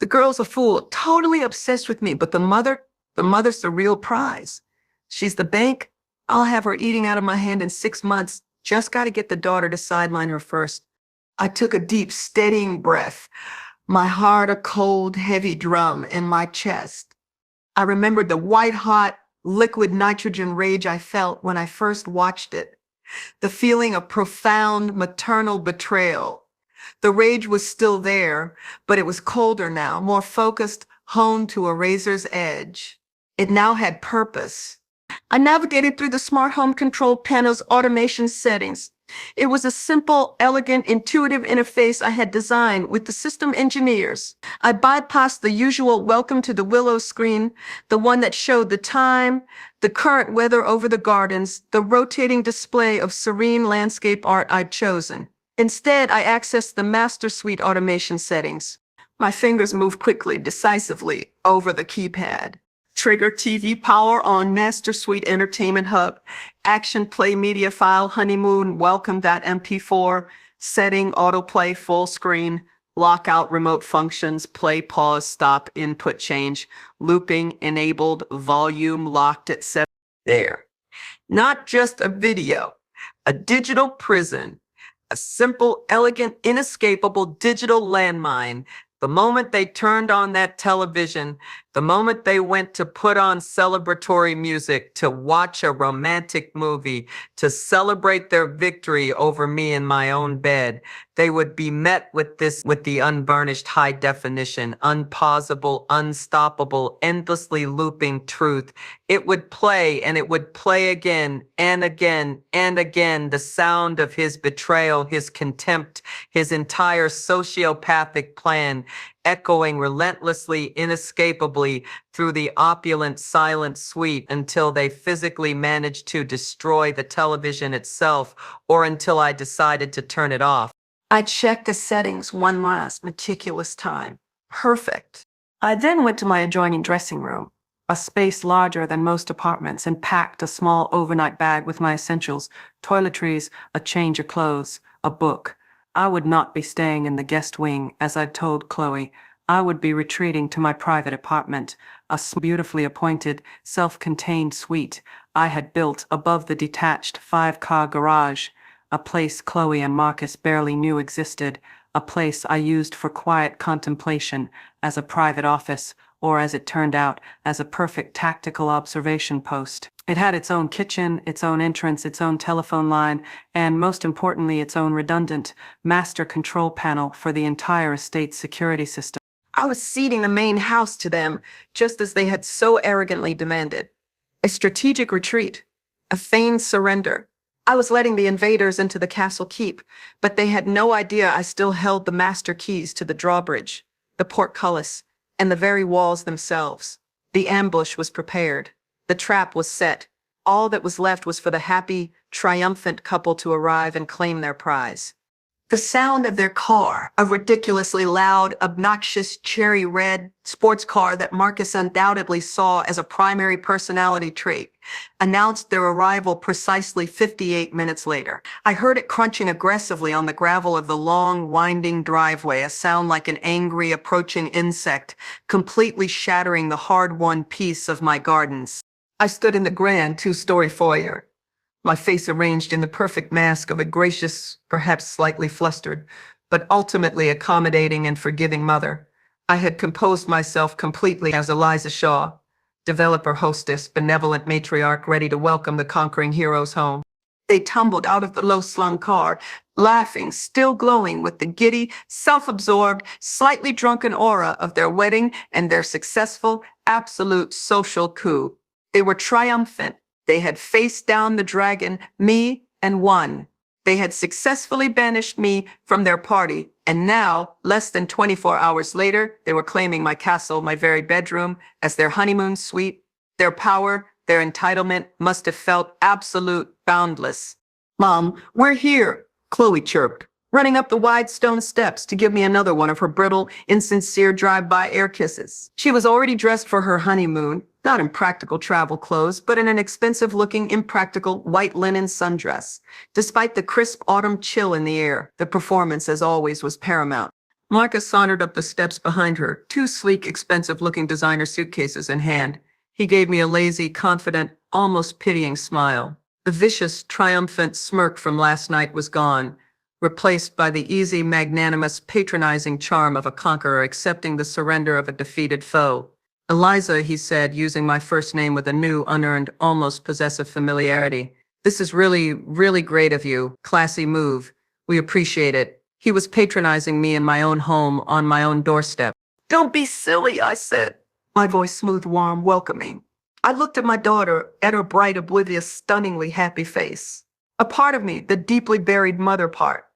The girl's a fool, totally obsessed with me, but the mother's the real prize. She's the bank. I'll have her eating out of my hand in 6 months. Just got to get the daughter to sideline her first. I took a deep, steadying breath, my heart a cold, heavy drum in my chest. I remembered the white-hot, liquid nitrogen rage I felt when I first watched it, the feeling of profound maternal betrayal. The rage was still there, but it was colder now, more focused, honed to a razor's edge. It now had purpose. I navigated through the smart home control panel's automation settings. It was a simple, elegant, intuitive interface I had designed with the system engineers. I bypassed the usual welcome to the Willow screen, the one that showed the time, the current weather over the gardens, the rotating display of serene landscape art I'd chosen. Instead, I accessed the Master Suite automation settings. My fingers moved quickly, decisively, over the keypad. Trigger TV power on Master Suite Entertainment Hub. Action play media file honeymoon welcome.mp4. Setting autoplay full screen. Lockout remote functions. Play pause stop input change. Looping enabled. Volume locked at 7. There. Not just a video. A digital prison. A simple, elegant, inescapable digital landmine. The moment they turned on that television, the moment they went to put on celebratory music, to watch a romantic movie, to celebrate their victory over me in my own bed, they would be met with the unvarnished high definition, unpausable, unstoppable, endlessly looping truth. It would play and it would play again and again and again, the sound of his betrayal, his contempt, his entire sociopathic plan, echoing relentlessly, inescapably through the opulent, silent suite until they physically managed to destroy the television itself, or until I decided to turn it off. I checked the settings one last meticulous time. Perfect. I then went to my adjoining dressing room, a space larger than most apartments, and packed a small overnight bag with my essentials, toiletries, a change of clothes, a book. I would not be staying in the guest wing, as I'd told Chloe. I would be retreating to my private apartment, a beautifully appointed, self-contained suite I had built above the detached 5-car garage, a place Chloe and Marcus barely knew existed, a place I used for quiet contemplation, as a private office, or as it turned out, as a perfect tactical observation post. It had its own kitchen, its own entrance, its own telephone line, and most importantly, its own redundant master control panel for the entire estate's security system. I was ceding the main house to them, just as they had so arrogantly demanded. A strategic retreat, a feigned surrender. I was letting the invaders into the castle keep, but they had no idea I still held the master keys to the drawbridge, the portcullis, and the very walls themselves. The ambush was prepared. The trap was set. All that was left was for the happy, triumphant couple to arrive and claim their prize. The sound of their car, a ridiculously loud, obnoxious cherry red sports car that Marcus undoubtedly saw as a primary personality trait, announced their arrival precisely 58 minutes later. I heard it crunching aggressively on the gravel of the long, winding driveway, a sound like an angry, approaching insect, completely shattering the hard-won peace of my gardens. I stood in the grand two-story foyer, my face arranged in the perfect mask of a gracious, perhaps slightly flustered, but ultimately accommodating and forgiving mother. I had composed myself completely as Eliza Shaw, developer hostess, benevolent matriarch ready to welcome the conquering heroes home. They tumbled out of the low-slung car, laughing, still glowing with the giddy, self-absorbed, slightly drunken aura of their wedding and their successful, absolute social coup. They were triumphant. They had faced down the dragon, me, and won. They had successfully banished me from their party, and now, less than 24 hours later, they were claiming my castle, my very bedroom, as their honeymoon suite. Their power, their entitlement must have felt absolute, boundless. Mom, we're here. Chloe chirped, running up the wide stone steps to give me another one of her brittle, insincere drive-by air kisses. She was already dressed for her honeymoon, not in practical travel clothes, but in an expensive-looking, impractical white linen sundress. Despite the crisp autumn chill in the air, the performance, as always, was paramount. Marcus sauntered up the steps behind her, two sleek, expensive-looking designer suitcases in hand. He gave me a lazy, confident, almost pitying smile. The vicious, triumphant smirk from last night was gone, replaced by the easy, magnanimous, patronizing charm of a conqueror accepting the surrender of a defeated foe. Eliza, he said, using my first name with a new, unearned, almost possessive familiarity. This is really, really great of you. Classy move. We appreciate it. He was patronizing me in my own home, on my own doorstep. Don't be silly, I said, my voice smooth, warm, welcoming. I looked at my daughter, at her bright, oblivious, stunningly happy face. A part of me, the deeply buried mother part,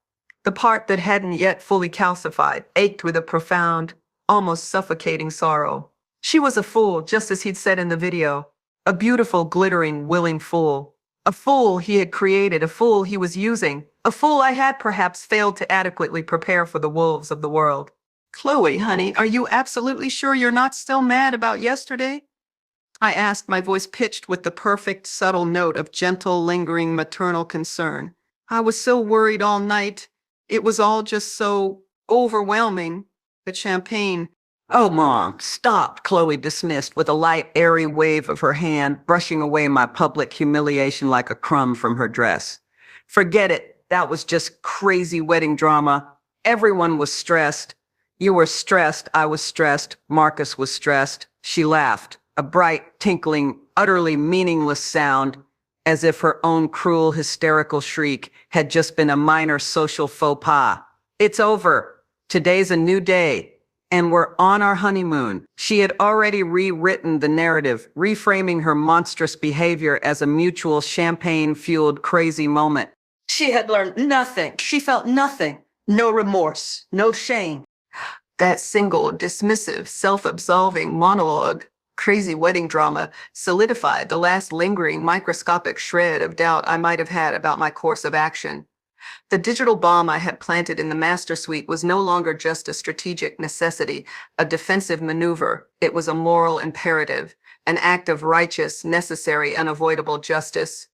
the part that hadn't yet fully calcified, ached with a profound, almost suffocating sorrow. She was a fool, just as he'd said in the video. A beautiful, glittering, willing fool. A fool he had created, a fool he was using, a fool I had perhaps failed to adequately prepare for the wolves of the world. Chloe, honey, are you absolutely sure you're not still mad about yesterday? I asked, my voice pitched with the perfect, subtle note of gentle, lingering maternal concern. I was so worried all night. It was all just so overwhelming. The champagne. Oh, Mom, stop, Chloe dismissed with a light, airy wave of her hand, brushing away my public humiliation like a crumb from her dress. Forget it. That was just crazy wedding drama. Everyone was stressed. You were stressed. I was stressed. Marcus was stressed. She laughed, a bright, tinkling, utterly meaningless sound, as if her own cruel, hysterical shriek had just been a minor social faux pas. It's over. Today's a new day. And we're on our honeymoon. She had already rewritten the narrative, reframing her monstrous behavior as a mutual champagne-fueled crazy moment. She had learned nothing. She felt nothing. No remorse, no shame. That single, dismissive, self-absolving monologue, crazy wedding drama, solidified the last lingering microscopic shred of doubt I might have had about my course of action. The digital bomb I had planted in the master suite was no longer just a strategic necessity, a defensive maneuver. It was a moral imperative, an act of righteous, necessary, unavoidable justice.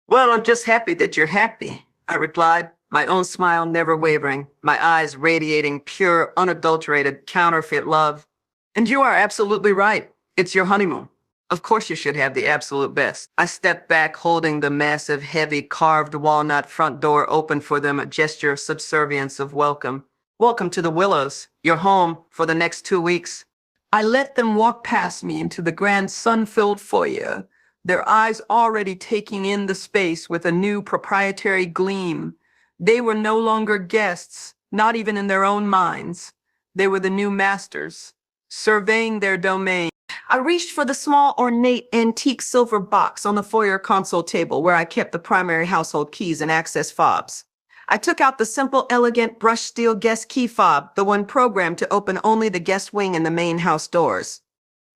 Well, I'm just happy that you're happy, I replied, my own smile never wavering, my eyes radiating pure, unadulterated, counterfeit love. And you are absolutely right. It's your honeymoon. Of course you should have the absolute best. I stepped back, holding the massive, heavy, carved walnut front door open for them, a gesture of subservience, of welcome. Welcome to the Willows, your home for the next 2 weeks. I let them walk past me into the grand sun-filled foyer, their eyes already taking in the space with a new proprietary gleam. They were no longer guests, not even in their own minds. They were the new masters, surveying their domain. I reached for the small, ornate, antique silver box on the foyer console table where I kept the primary household keys and access fobs. I took out the simple, elegant brushed steel guest key fob, the one programmed to open only the guest wing and the main house doors.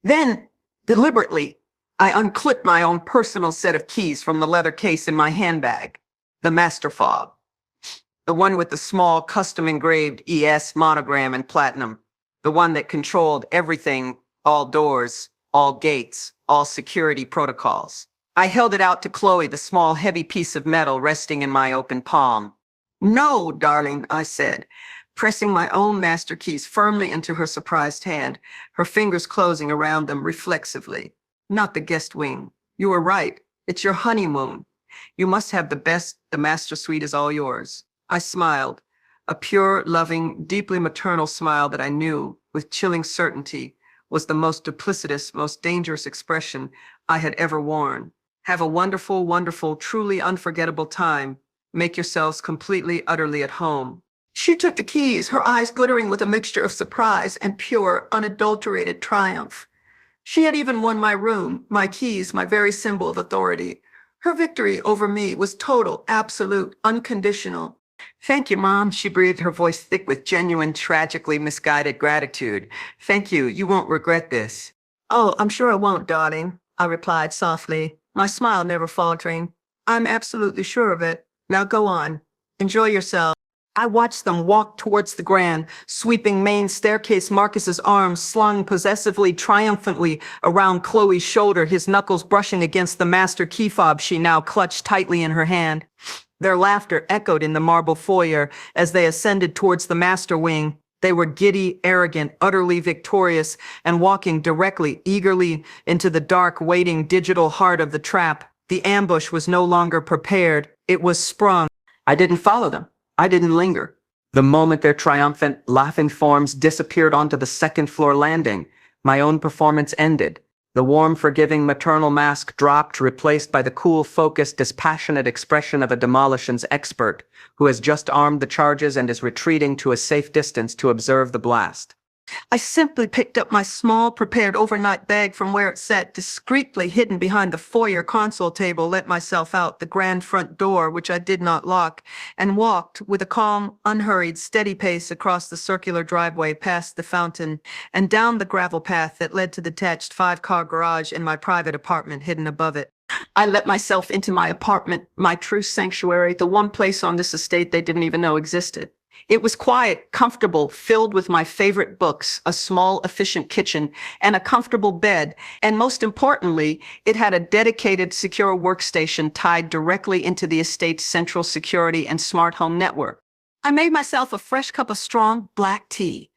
Then, deliberately, I unclipped my own personal set of keys from the leather case in my handbag, the master fob, the one with the small, custom-engraved ES monogram in platinum, the one that controlled everything, all doors, all gates, all security protocols. I held it out to Chloe, the small, heavy piece of metal resting in my open palm. No, darling, I said, pressing my own master keys firmly into her surprised hand, her fingers closing around them reflexively. Not the guest wing. You were right. It's your honeymoon. You must have the best. The master suite is all yours. I smiled, a pure, loving, deeply maternal smile that I knew, with chilling certainty, was the most duplicitous, most dangerous expression I had ever worn. Have a wonderful, wonderful, truly unforgettable time. Make yourselves completely, utterly at home. She took the keys, her eyes glittering with a mixture of surprise and pure, unadulterated triumph. She had even won my room, my keys, my very symbol of authority. Her victory over me was total, absolute, unconditional. Thank you, Mom, she breathed, her voice thick with genuine, tragically misguided gratitude. Thank you. You won't regret this. Oh, I'm sure I won't, darling, I replied softly, my smile never faltering. I'm absolutely sure of it. Now go on. Enjoy yourself. I watched them walk towards the grand, sweeping main staircase, Marcus's arms slung possessively, triumphantly around Chloe's shoulder, his knuckles brushing against the master key fob she now clutched tightly in her hand. Their laughter echoed in the marble foyer as they ascended towards the master wing. They were giddy, arrogant, utterly victorious, and walking directly, eagerly into the dark, waiting digital heart of the trap. The ambush was no longer prepared. It was sprung. I didn't follow them. I didn't linger. The moment their triumphant, laughing forms disappeared onto the second-floor landing, my own performance ended. The warm, forgiving maternal mask dropped, replaced by the cool, focused, dispassionate expression of a demolitions expert who has just armed the charges and is retreating to a safe distance to observe the blast. I simply picked up my small, prepared overnight bag from where it sat, discreetly hidden behind the foyer console table, let myself out the grand front door, which I did not lock, and walked with a calm, unhurried, steady pace across the circular driveway past the fountain and down the gravel path that led to the detached 5-car garage in my private apartment hidden above it. I let myself into my apartment, my true sanctuary, the one place on this estate they didn't even know existed. It was quiet, comfortable, filled with my favorite books, a small, efficient kitchen, and a comfortable bed. And most importantly, it had a dedicated, secure workstation tied directly into the estate's central security and smart home network. I made myself a fresh cup of strong, black tea.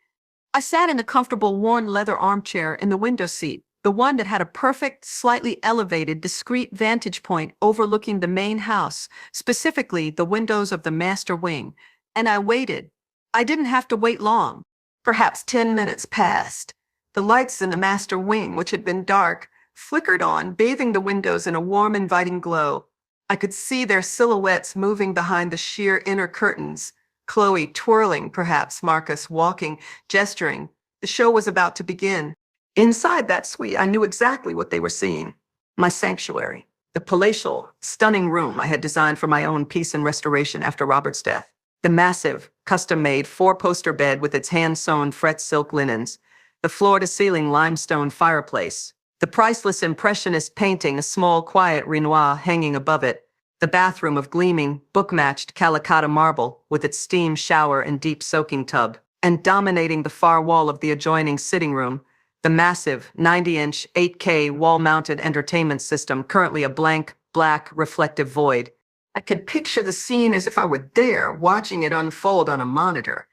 I sat in a comfortable, worn leather armchair in the window seat, the one that had a perfect, slightly elevated, discreet vantage point overlooking the main house, specifically the windows of the master wing. And I waited. I didn't have to wait long. Perhaps 10 minutes passed. The lights in the master wing, which had been dark, flickered on, bathing the windows in a warm, inviting glow. I could see their silhouettes moving behind the sheer inner curtains. Chloe twirling, perhaps Marcus walking, gesturing. The show was about to begin. Inside that suite, I knew exactly what they were seeing. My sanctuary. The palatial, stunning room I had designed for my own peace and restoration after Robert's death. The massive, custom-made 4-poster bed with its hand-sewn fret silk linens, the floor-to-ceiling limestone fireplace, the priceless impressionist painting, a small, quiet Renoir hanging above it, the bathroom of gleaming, book-matched Calicut marble with its steam shower and deep soaking tub, and dominating the far wall of the adjoining sitting room, the massive 90-inch 8K wall-mounted entertainment system, currently a blank, black, reflective void. I could picture the scene as if I were there, watching it unfold on a monitor.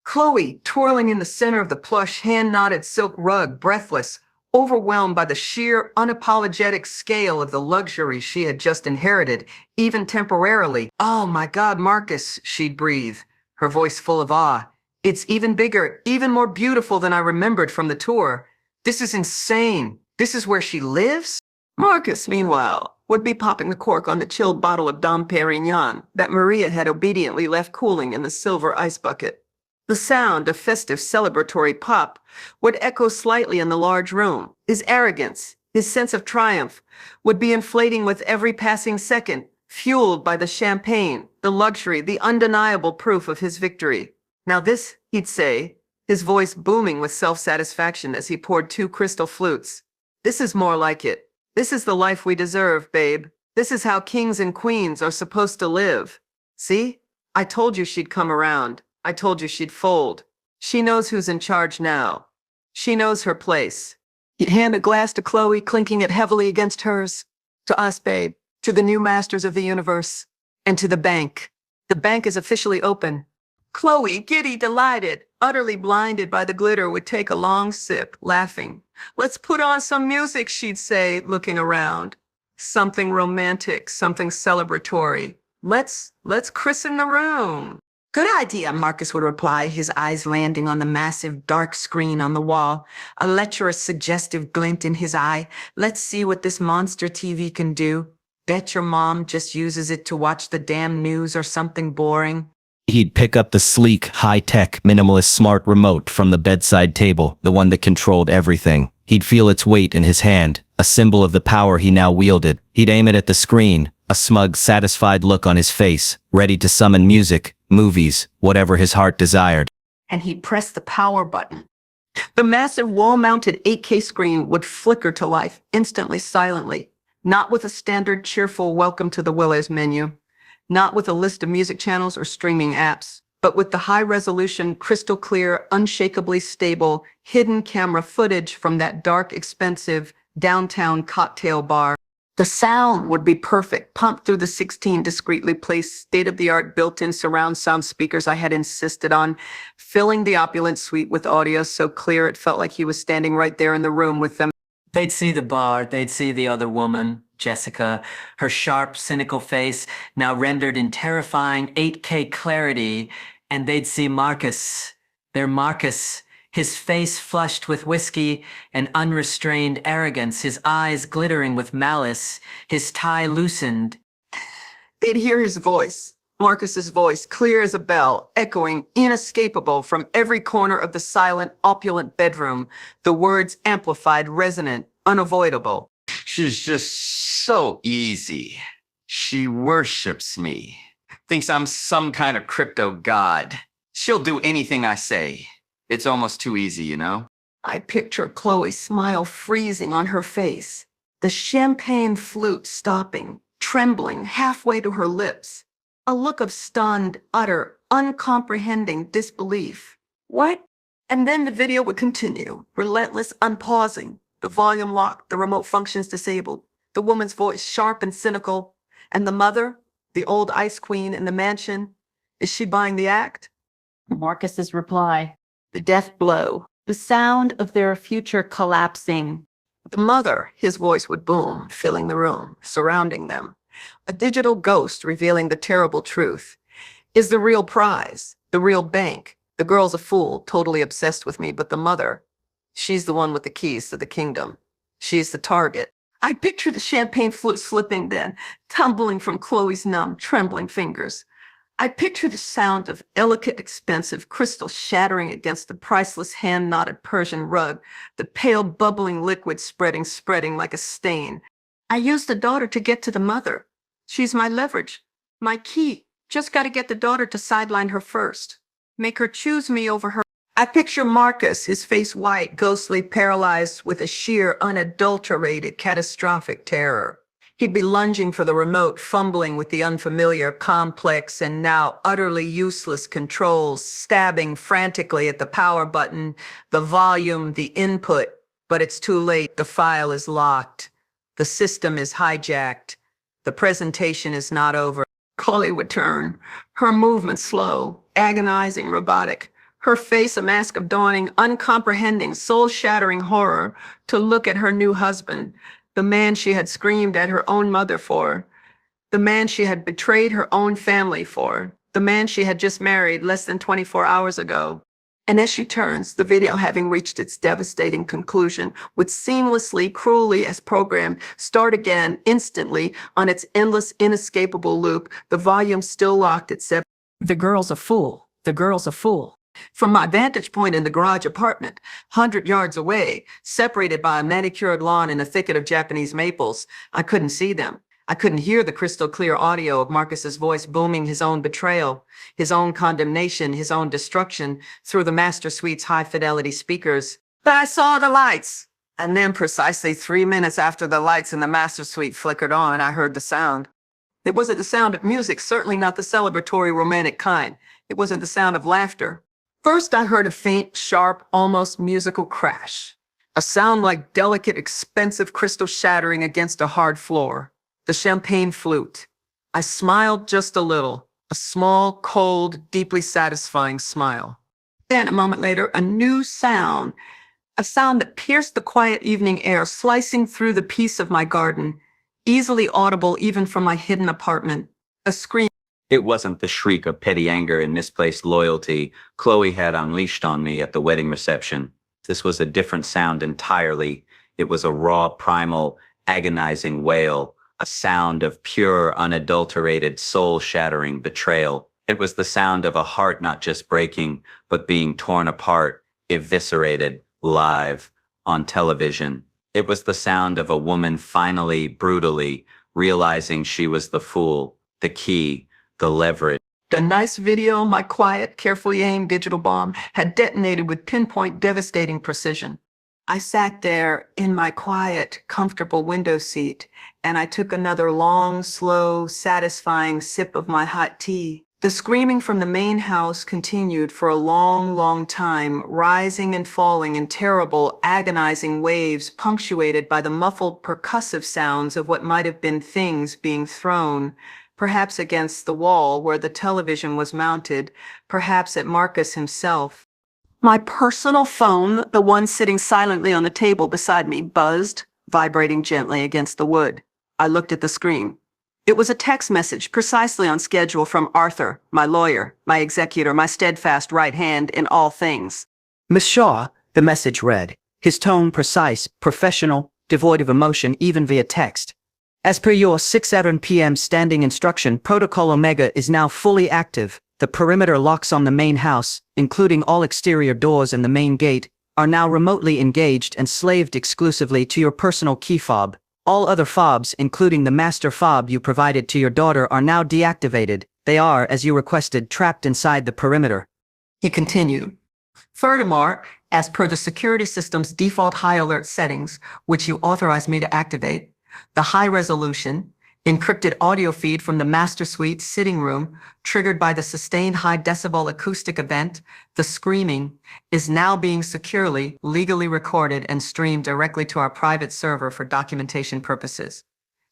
Chloe twirling in the center of the plush, hand-knotted silk rug, breathless, overwhelmed by the sheer, unapologetic scale of the luxury she had just inherited, even temporarily. "Oh my God, Marcus," she'd breathe, her voice full of awe. "It's even bigger, even more beautiful than I remembered from the tour. This is insane. This is where she lives?" Marcus, meanwhile, would be popping the cork on the chilled bottle of Dom Perignon that Maria had obediently left cooling in the silver ice bucket. The sound of festive celebratory pop would echo slightly in the large room. His arrogance, his sense of triumph, would be inflating with every passing second, fueled by the champagne, the luxury, the undeniable proof of his victory. "Now this," he'd say, his voice booming with self-satisfaction as he poured 2 crystal flutes. "This is more like it. This is the life we deserve, babe. This is how kings and queens are supposed to live. See? I told you she'd come around. I told you she'd fold. She knows who's in charge now. She knows her place." He'd hand a glass to Chloe, clinking it heavily against hers. "To us, babe. To the new masters of the universe. And to the bank. The bank is officially open." Chloe, giddy, delighted, utterly blinded by the glitter, would take a long sip, laughing. "Let's put on some music," she'd say, looking around. "Something romantic, something celebratory. Let's christen the room." "Good idea," Marcus would reply, his eyes landing on the massive dark screen on the wall, a lecherous, suggestive glint in his eye. "Let's see what this monster TV can do. Bet your mom just uses it to watch the damn news or something boring." He'd pick up the sleek, high-tech, minimalist smart remote from the bedside table, the one that controlled everything. He'd feel its weight in his hand, a symbol of the power he now wielded. He'd aim it at the screen, a smug, satisfied look on his face, ready to summon music, movies, whatever his heart desired. And he'd press the power button. The massive wall-mounted 8K screen would flicker to life, instantly, silently, not with a standard cheerful welcome to the Willows menu. not with a list of music channels or streaming apps, but with the high-resolution, crystal clear, unshakably stable, hidden camera footage from that dark, expensive downtown cocktail bar. The sound would be perfect, pumped through the 16 discreetly placed state-of-the-art built-in surround sound speakers I had insisted on, filling the opulent suite with audio so clear it felt like he was standing right there in the room with them. They'd see the bar, they'd see the other woman, Jessica, her sharp, cynical face now rendered in terrifying 8K clarity, and they'd see Marcus, their Marcus, his face flushed with whiskey and unrestrained arrogance, his eyes glittering with malice, his tie loosened. They'd hear his voice, Marcus's voice, clear as a bell, echoing, inescapable from every corner of the silent, opulent bedroom, the words amplified, resonant, unavoidable. She's just so easy. She worships me. Thinks I'm some kind of crypto god. She'll do anything I say. It's almost too easy, you know? I picture Chloe's smile freezing on her face, the champagne flute stopping, trembling halfway to her lips, a look of stunned, utter, uncomprehending disbelief. What? And then the video would continue, relentless, unpausing, the volume locked, the remote functions disabled, the woman's voice sharp and cynical, and the mother, the old ice queen in the mansion, is she buying the act? Marcus's reply. The death blow, the sound of their future collapsing. The mother, his voice would boom, filling the room, surrounding them. A digital ghost revealing the terrible truth. Is the real prize, the real bank. The girl's a fool, totally obsessed with me, but the mother, she's the one with the keys to the kingdom. She's the target. I picture the champagne flute slipping then, tumbling from Chloe's numb, trembling fingers. I picture the sound of delicate, expensive crystal shattering against the priceless hand-knotted Persian rug, the pale, bubbling liquid spreading like a stain. I use the daughter to get to the mother. She's my leverage, my key. Just got to get the daughter to sideline her first. Make her choose me over her. I picture Marcus, his face white, ghostly, paralyzed with a sheer, unadulterated, catastrophic terror. He'd be lunging for the remote, fumbling with the unfamiliar, complex, and now utterly useless controls, stabbing frantically at the power button, the volume, the input. But it's too late. The file is locked. The system is hijacked. The presentation is not over. Chloe would turn, her movement slow, agonizing, robotic, her face a mask of dawning, uncomprehending, soul-shattering horror, to look at her new husband, the man she had screamed at her own mother for, the man she had betrayed her own family for, the man she had just married less than 24 hours ago. And as she turns, the video having reached its devastating conclusion, would seamlessly, cruelly as programmed, start again instantly on its endless, inescapable loop, the volume still locked at 7. The girl's a fool. The girl's a fool. From my vantage point in the garage apartment, 100 yards away, separated by a manicured lawn and a thicket of Japanese maples, I couldn't see them. I couldn't hear the crystal clear audio of Marcus's voice booming his own betrayal, his own condemnation, his own destruction through the master suite's high-fidelity speakers. But I saw the lights. And then precisely 3 minutes after the lights in the master suite flickered on, I heard the sound. It wasn't the sound of music, certainly not the celebratory romantic kind. It wasn't the sound of laughter. First, I heard a faint, sharp, almost musical crash. A sound like delicate, expensive crystal shattering against a hard floor. The champagne flute. I smiled just a little. A small, cold, deeply satisfying smile. Then, a moment later, a new sound. A sound that pierced the quiet evening air, slicing through the peace of my garden. Easily audible even from my hidden apartment. A scream. It wasn't the shriek of petty anger and misplaced loyalty Chloe had unleashed on me at the wedding reception. This was a different sound entirely. It was a raw, primal, agonizing wail, a sound of pure, unadulterated, soul-shattering betrayal. It was the sound of a heart not just breaking, but being torn apart, eviscerated, live, on television. It was the sound of a woman finally, brutally, realizing she was the fool, the key, the leverage. The nice video, my quiet, carefully aimed digital bomb, had detonated with pinpoint, devastating precision. I sat there in my quiet, comfortable window seat, and I took another long, slow, satisfying sip of my hot tea. The screaming from the main house continued for a long, long time, rising and falling in terrible, agonizing waves, punctuated by the muffled, percussive sounds of what might have been things being thrown, perhaps against the wall where the television was mounted, perhaps at Marcus himself. My personal phone, the one sitting silently on the table beside me, buzzed, vibrating gently against the wood. I looked at the screen. It was a text message precisely on schedule from Arthur, my lawyer, my executor, my steadfast right hand in all things. Miss Shaw, the message read, his tone precise, professional, devoid of emotion, even via text. As per your 6:07 p.m. standing instruction, Protocol Omega is now fully active. The perimeter locks on the main house, including all exterior doors and the main gate, are now remotely engaged and slaved exclusively to your personal key fob. All other fobs, including the master fob you provided to your daughter, are now deactivated. They are, as you requested, trapped inside the perimeter. He continued. Furthermore, as per the security system's default high alert settings, which you authorized me to activate, the high resolution, encrypted audio feed from the master suite sitting room, triggered by the sustained high decibel acoustic event, the screaming, is now being securely, legally recorded and streamed directly to our private server for documentation purposes.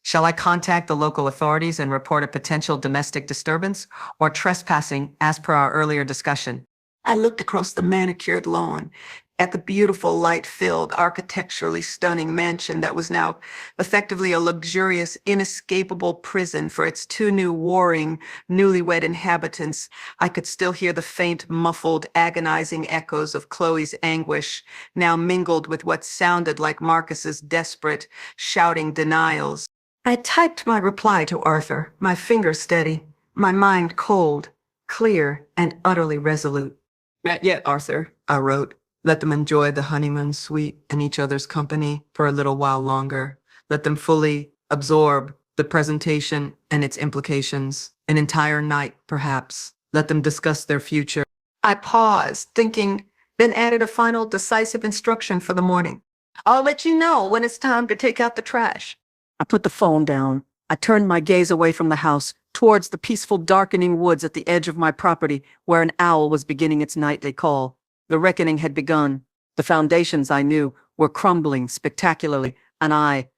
Shall I contact the local authorities and report a potential domestic disturbance or trespassing as per our earlier discussion? I looked across the manicured lawn at the beautiful, light-filled, architecturally stunning mansion that was now effectively a luxurious, inescapable prison for its two new warring, newlywed inhabitants. I could still hear the faint, muffled, agonizing echoes of Chloe's anguish, now mingled with what sounded like Marcus's desperate, shouting denials. I typed my reply to Arthur, my fingers steady, my mind cold, clear, and utterly resolute. Not yet, Arthur, I wrote. Let them enjoy the honeymoon suite and each other's company for a little while longer. Let them fully absorb the presentation and its implications. An entire night, perhaps. Let them discuss their future. I paused, thinking, then added a final decisive instruction for the morning. I'll let you know when it's time to take out the trash. I put the phone down. I turned my gaze away from the house, towards the peaceful, darkening woods at the edge of my property, where an owl was beginning its nightly call. The reckoning had begun. The foundations, I knew, were crumbling spectacularly, and I,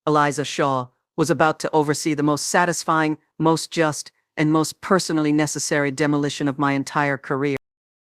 Eliza Shaw, was about to oversee the most satisfying, most just, and most personally necessary demolition of my entire career.